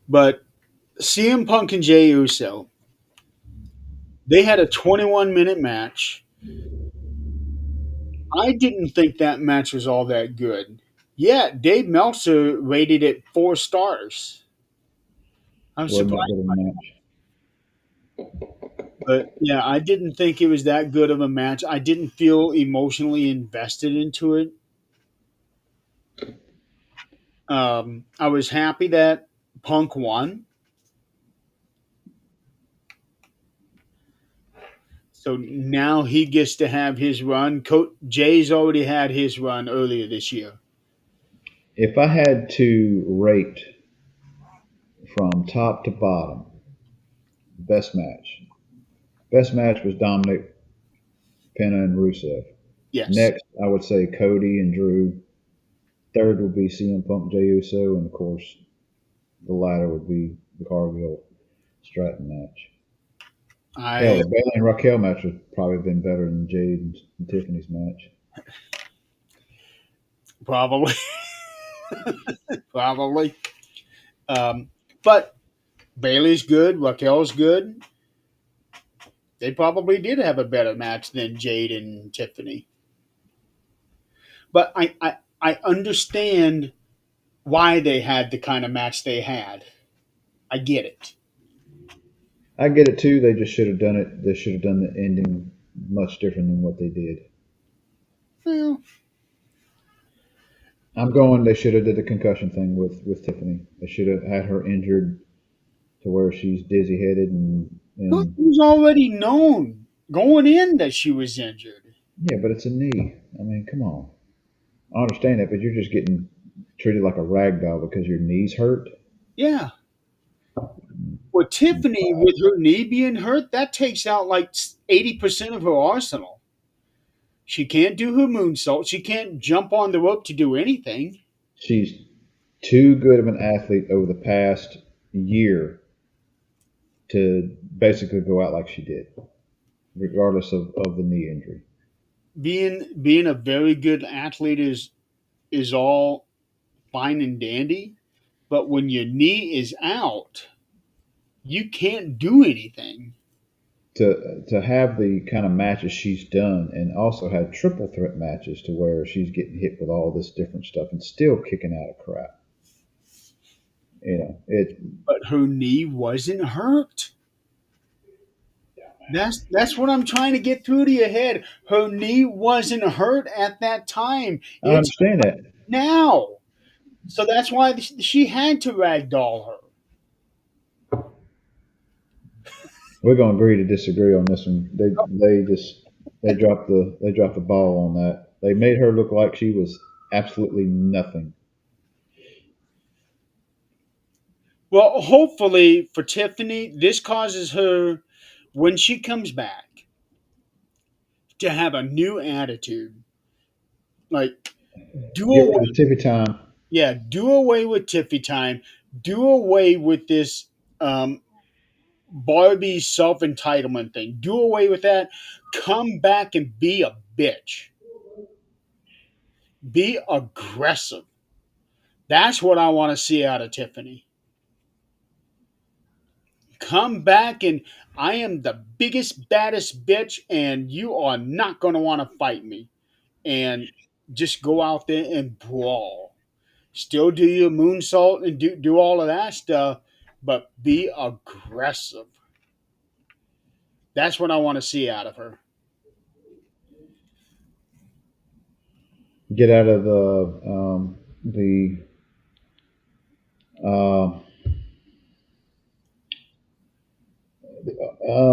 But CM Punk and Jey Uso, they had a 21-minute match. I didn't think that match was all that good. Yeah, Dave Meltzer rated it 4 stars. I'm Wasn't surprised, that good a match? but yeah, I didn't think it was that good of a match. I didn't feel emotionally invested into it. I was happy that Punk won. So now he gets to have his run. Jay's already had his run earlier this year. If I had to rate from top to bottom, best match. Best match was Dominic, Penta, and Rusev. Yes, Next, I would say Cody and Drew. Third would be CM Punk, Jey Uso, and of course, the latter would be the Cargill Stratton match. Hell, I the Bailey and Raquel match would probably have been better than Jade and Tiffany's match. probably, probably. Um, but Bailey's good. Raquel's good. They probably did have a better match than Jade and Tiffany. but I understand why they had the kind of match they had. I get it. I get it too. They just should have done it. They should have done the ending much different than what they did. Well, I'm going. They should have did the concussion thing with Tiffany. They should have had her injured to where she's dizzy headed it and was already known going in that she was injured. yeah, but it's a knee. I mean, come on. I understand that, but you're just getting treated like a rag doll because your knees hurt. Yeah. Well, Tiffany, with her knee being hurt, that takes out like 80% of her arsenal. She can't do her moonsault. She can't jump on the rope to do anything. She's too good of an athlete over the past year to basically go out like she did, regardless of the knee injury. Being a very good athlete is all fine and dandy, but when your knee is out, you can't do anything. To have the kind of matches she's done and also had triple threat matches to where she's getting hit with all this different stuff and still kicking out of crap. You know, it But her knee wasn't hurt. That's what I'm trying to get through to your head. Her knee wasn't hurt at that time. I It's understand that. now. So that's why she had to ragdoll her. We're gonna agree to disagree on this one. They dropped the ball on that. They made her look like she was absolutely nothing. Well, hopefully for Tiffany, this causes her, when she comes back, to have a new attitude. Like, do Get away, rid of Tippy time. yeah, do away with Tiffy time. Do away with this um, Barbie self entitlement thing. Do away with that. Come back and be a bitch. Be aggressive. That's what I want to see out of Tiffany. Come back and I am the biggest, baddest bitch, and you are not going to want to fight me. And just go out there and brawl. Still do your moonsault and do all of that stuff, but be aggressive. That's what I want to see out of her. Get out of the uh,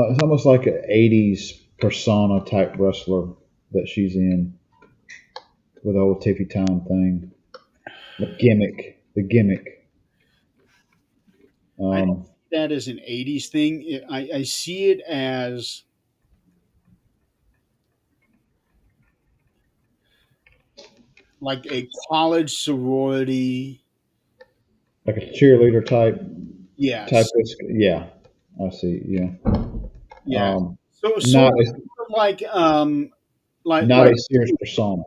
it's almost like an '80s persona type wrestler that she's in with the whole Tippy time thing. The gimmick. I don't Um, see that as an 80s thing. I see it as like a college sorority. like a cheerleader type Yes. of, yeah, I see. Yeah. Yeah. Um, So not sort a, of like not a serious persona.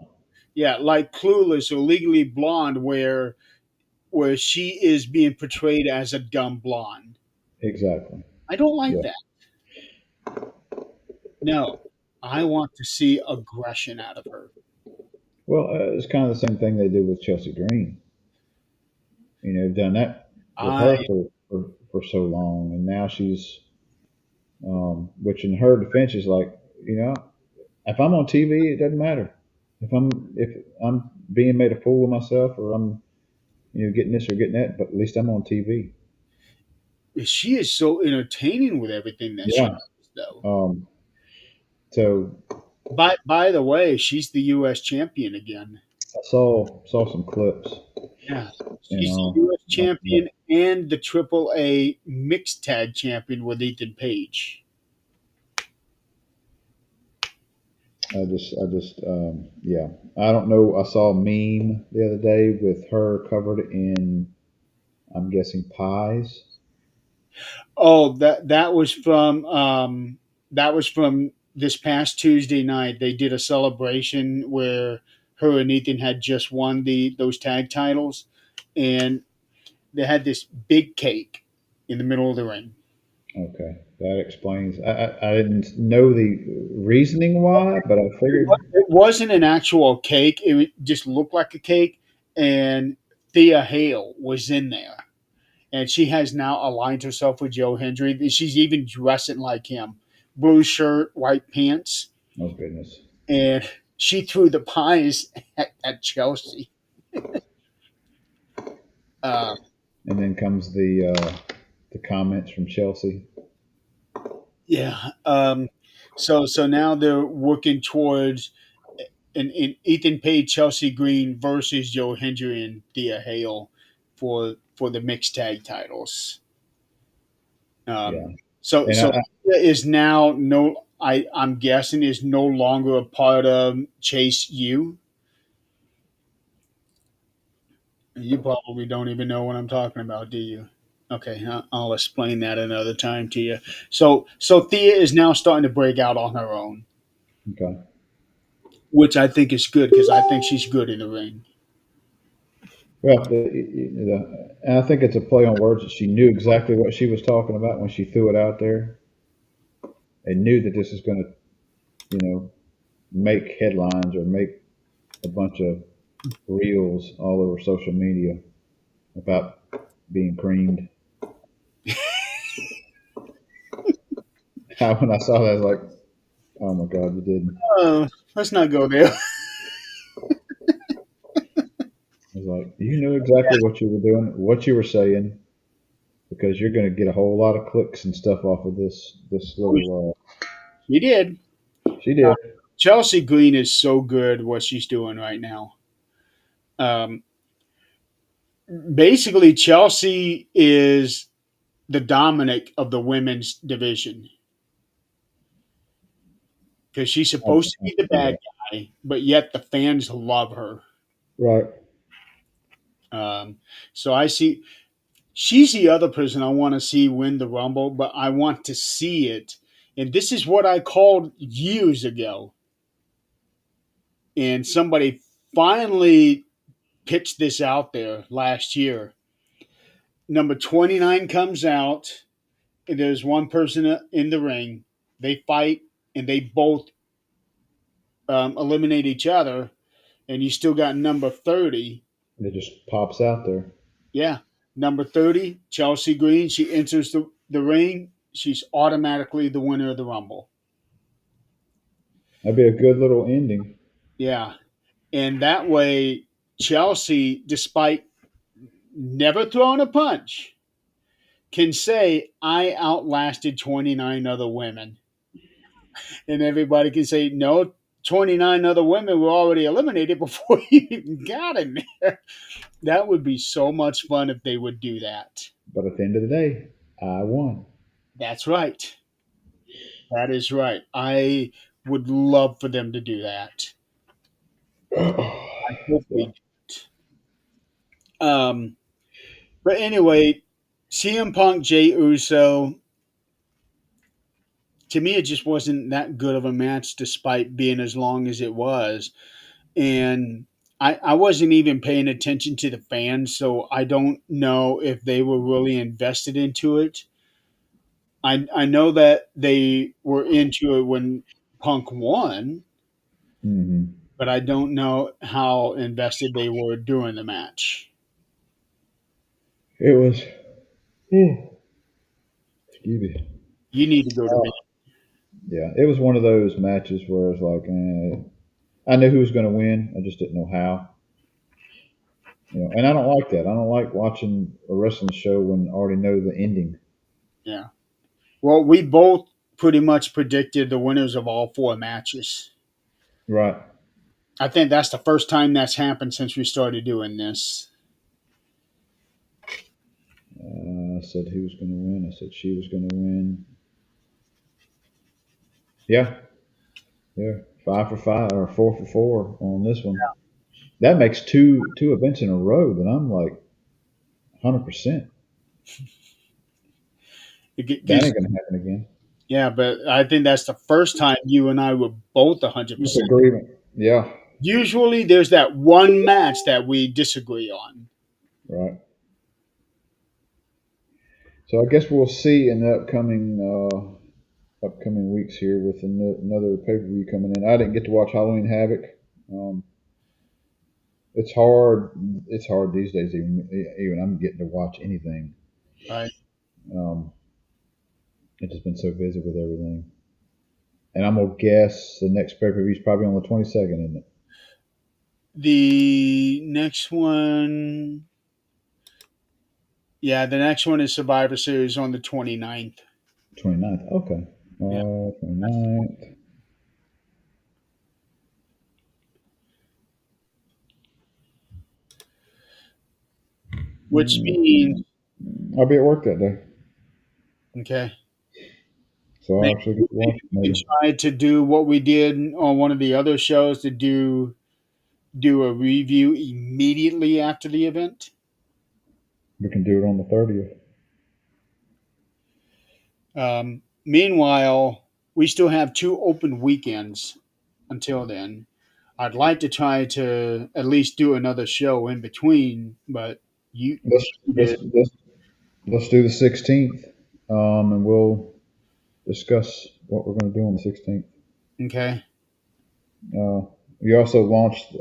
yeah, like Clueless or Legally Blonde, where she is being portrayed as a dumb blonde. Exactly. I don't like Yeah. that. No, I want to see aggression out of her. Well, it's kind of the same thing they did with Chelsea Green. You know, they've done that with I her for so long, and now she's, which in her defense is like, you know, if I'm on TV, it doesn't matter. If I'm being made a fool of myself, or I'm, getting this or getting that, but at least I'm on TV. she is so entertaining with everything that she Yeah. does, though. Um. So By the way, she's the U.S. champion again. I saw some clips. Yeah, You she's the know, U.S. champion and the Triple A mixed tag champion with Ethan Page. yeah. I don't know. I saw a meme the other day with her covered in, I'm guessing, pies. Oh, that was from this past Tuesday night. They did a celebration where her and Ethan had just won the those tag titles, and they had this big cake in the middle of the ring. Okay, that explains. I didn't know the reasoning why, but I figured. It wasn't an actual cake. Just looked like a cake, and Thea Hale was in there, and she has now aligned herself with Joe Hendry. She's even dressing like him, blue shirt, white pants, Oh goodness. and she threw the pies at Chelsea. Uh, And then comes the comments from Chelsea. yeah. So now they're working towards an Ethan Page, Chelsea Green versus Joe Hendry and Thea Hale for the mixed tag titles. Yeah, So and so Thea is now no. I'm guessing is no longer a part of Chase U. You probably don't even know what I'm talking about, do you? Okay, I'll explain that another time to you. So Thea is now starting to break out on her own, okay. which I think is good because I think she's good in the ring. Well, and I think it's a play on words that she knew exactly what she was talking about when she threw it out there, and knew that this is going to, make headlines or make a bunch of reels all over social media about being creamed. When I saw that, I was like, "Oh my God, you didn't!" Let's not go there. I was like, "You knew exactly what you were doing, what you were saying, because you're going to get a whole lot of clicks and stuff off of this little." She did. She did. Chelsea Green is so good what she's doing right now. Um, Basically, Chelsea is the Dominic of the women's division because she's supposed to I be the see bad that. guy, but yet the fans love her. Right. Um, so I see she's the other person I want to see win the Rumble, but I want to see it. And this is what I called years ago. And somebody finally pitched this out there last year. Number 29 comes out. And there's one person in the ring. They fight and they both eliminate each other. And you still got number 30. It just pops out there. Yeah. Number 30, Chelsea Green. She enters the ring. She's automatically the winner of the Rumble. That'd be a good little ending. Yeah. And that way, Chelsea, despite never throwing a punch, can say, I outlasted 29 other women. And everybody can say, no, 29 other women were already eliminated before you even got in there. That would be so much fun if they would do that. But at the end of the day, I won. That's right. That is right. I would love for them to do that. I hope they Yeah. do it. But anyway, CM Punk, Jay Uso, to me, it just wasn't that good of a match despite being as long as it was. And I wasn't even paying attention to the fans, so I don't know if they were really invested into it. I know that they were into it when Punk won, Hmm. but I don't know how invested they were during the match. It was. Excuse me. You need to go to bed. Yeah, it was one of those matches where it's like, I knew who was going to win. I just didn't know how. And I don't like that. I don't like watching a wrestling show when I already know the ending. Yeah. Well, we both pretty much predicted the winners of all four matches. Right. I think that's the first time that's happened since we started doing this. I said who was going to win. I said she was going to win. Yeah. Yeah. 5 for 5 or 4 for 4 on this one. That makes two events in a row that I'm like 100%. That Because ain't going to happen again. yeah, but I think that's the first time you and I were both 100%. Disagreement. Yeah. Usually there's that one match that we disagree on. Right. So I guess we'll see in the upcoming weeks here with another pay per view coming in. I didn't get to watch Halloween Havoc. Um, it's hard. It's hard these days. Even I'm getting to watch anything. Right. Um, it's just been so busy with everything. And I'm gonna guess the next pay per view is probably on the 22nd, isn't it? The next one, yeah, the next one is Survivor Series on the 29th. 29th. Okay. Yeah. 29th. Which means, I'll be at work that day, okay, so I'll maybe, actually get to watch maybe it. we can Maybe try to do what we did on one of the other shows to do a review immediately after the event. we can do it on the 30th. Meanwhile, we still have two open weekends until then. I'd like to try to at least do another show in between, but you, Let's let's let's, let's do the 16th, and we'll discuss what we're going to do on the 16th. okay? Uh, you also launched.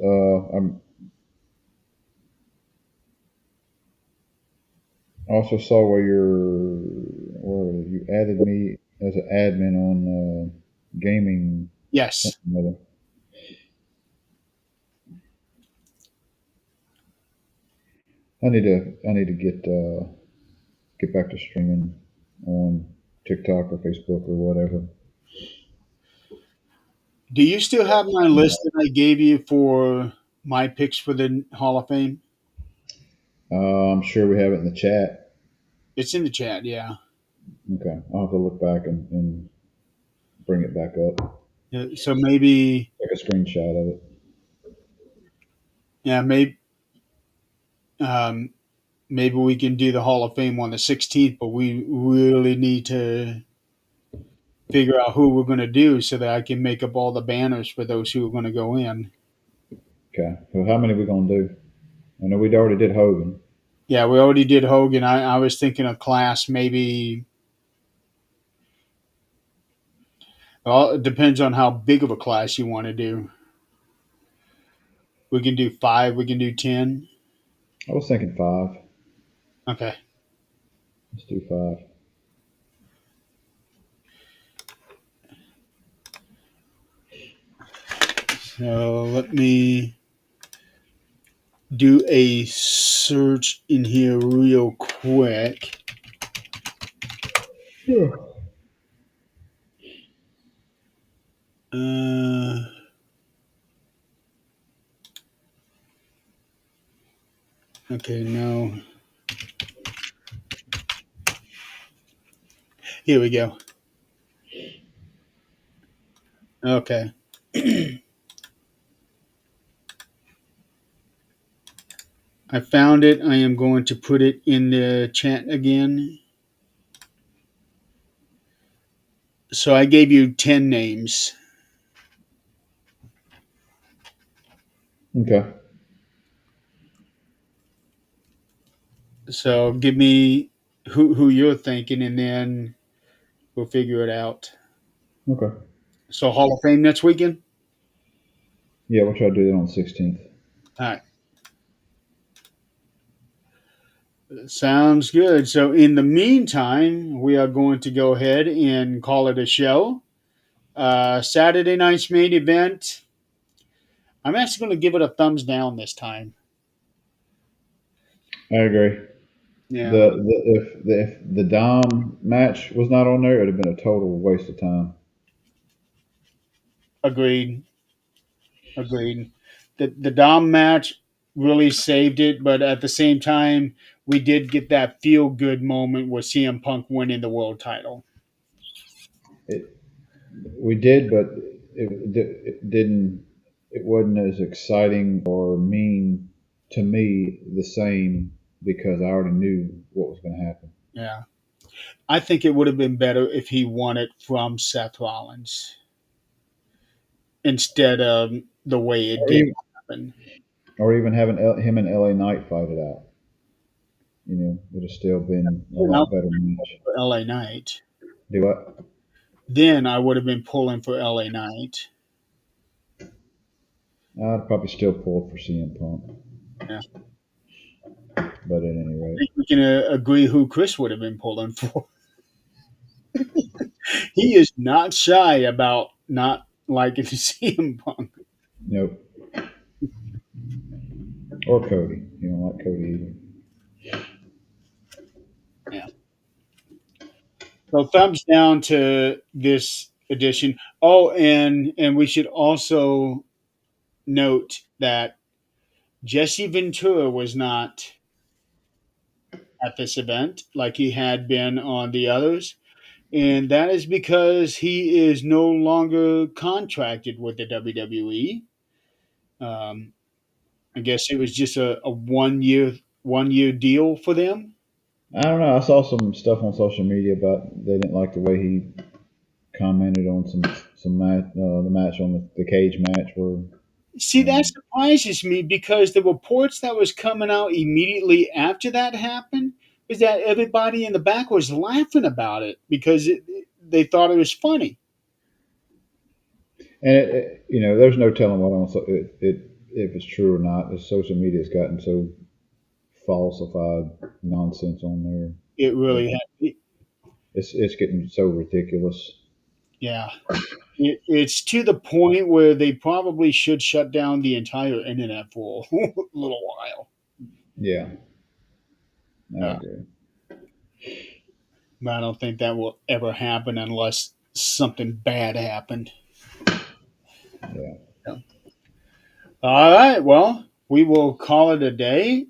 I also saw where you added me as an admin on gaming Yes. something or other. I need to get back to streaming on TikTok or Facebook or whatever. Do you still have my list that I gave you for my picks for the Hall of Fame? I'm sure we have it in the chat. It's in the chat, yeah. Okay, I'll have to look back and bring it back up. So maybe, Take a screenshot of it. yeah, um, maybe we can do the Hall of Fame on the 16th, but we really need to figure out who we're going to do so that I can make up all the banners for those who are going to go in. Okay, so how many are we gonna do? I know we already did Hogan. Yeah, we already did Hogan. I was thinking of class, maybe. Well, it depends on how big of a class you want to do. We can do five. We can do 10. I was thinking five. Okay. Let's do five. So let me do a search in here real quick. Yeah. Uh, okay, no. Here we go. Okay. I found it. I am going to put it in the chat again. So I gave you 10 names. Okay. So give me who you're thinking, and then we'll figure it out. Okay. So Hall of Fame next weekend. Yeah, we'll try to do that on the 16th. All right, sounds good. So in the meantime, we are going to go ahead and call it a show. Saturday night's main event. I'm actually going to give it a thumbs down this time. I agree. Yeah, If the Dom match was not on there, it'd have been a total waste of time. agreed. Agreed. The Dom match really saved it, but at the same time, we did get that feel good moment with CM Punk winning the world title. It We did, but it didn't. It wasn't as exciting or mean to me the same because I already knew what was going to happen. Yeah. I think it would have been better if he won it from Seth Rollins instead of the way it Or did even, happen. or even having him and LA Knight fight it out. it'd have still been a And I lot better match. for LA Knight. Do what? Then I would have been pulling for LA Knight. I'd probably still pull for CM Punk, Yeah. but at any I rate, think we can agree who Chris would have been pulling for. He is not shy about not liking CM Punk. nope. Or Cody. You don't like Cody either. Yeah. So thumbs down to this edition. Oh, and we should also note that Jesse Ventura was not at this event like he had been on the others. And that is because he is no longer contracted with the WWE. Um, I guess it was just a 1 year deal for them. I don't know. I saw some stuff on social media about they didn't like the way he commented on some match, the match on the cage match where See, that um, surprises me because the reports that was coming out immediately after that happened was that everybody in the back was laughing about it because they thought it was funny. and there's no telling what on it if it's true or not. The social media's gotten so falsified nonsense on there. It really It, had, it's getting so ridiculous. yeah. It's to the point where they probably should shut down the entire internet for a little while. Yeah, I Uh, agree. but I don't think that will ever happen unless something bad happened. Yeah. Yeah. All right. Well, we will call it a day.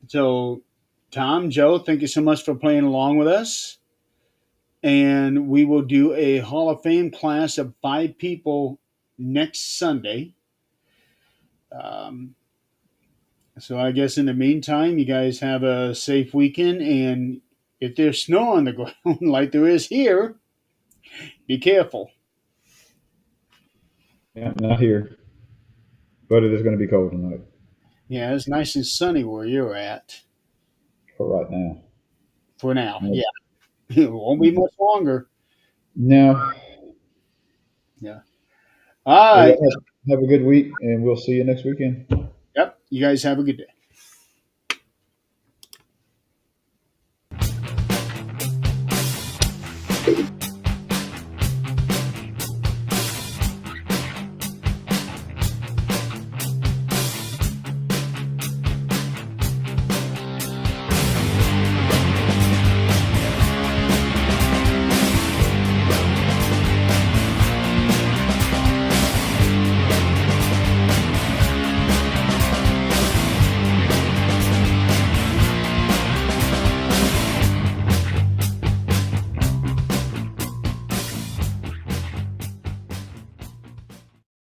So, Tom, Joe, thank you so much for playing along with us. And we will do a Hall of Fame class of 5 people next Sunday. Um, so, I guess in the meantime, you guys have a safe weekend. And if there's snow on the ground like there is here, be careful. Yeah, not here, but it is going to be cold tonight Yeah, it's nice and sunny where you're at for right now. for now. Yep. Yeah, it won't be much longer. No. Yeah. All Well, right. y'all have a good week, and we'll see you next weekend. Yep. You guys have a good day.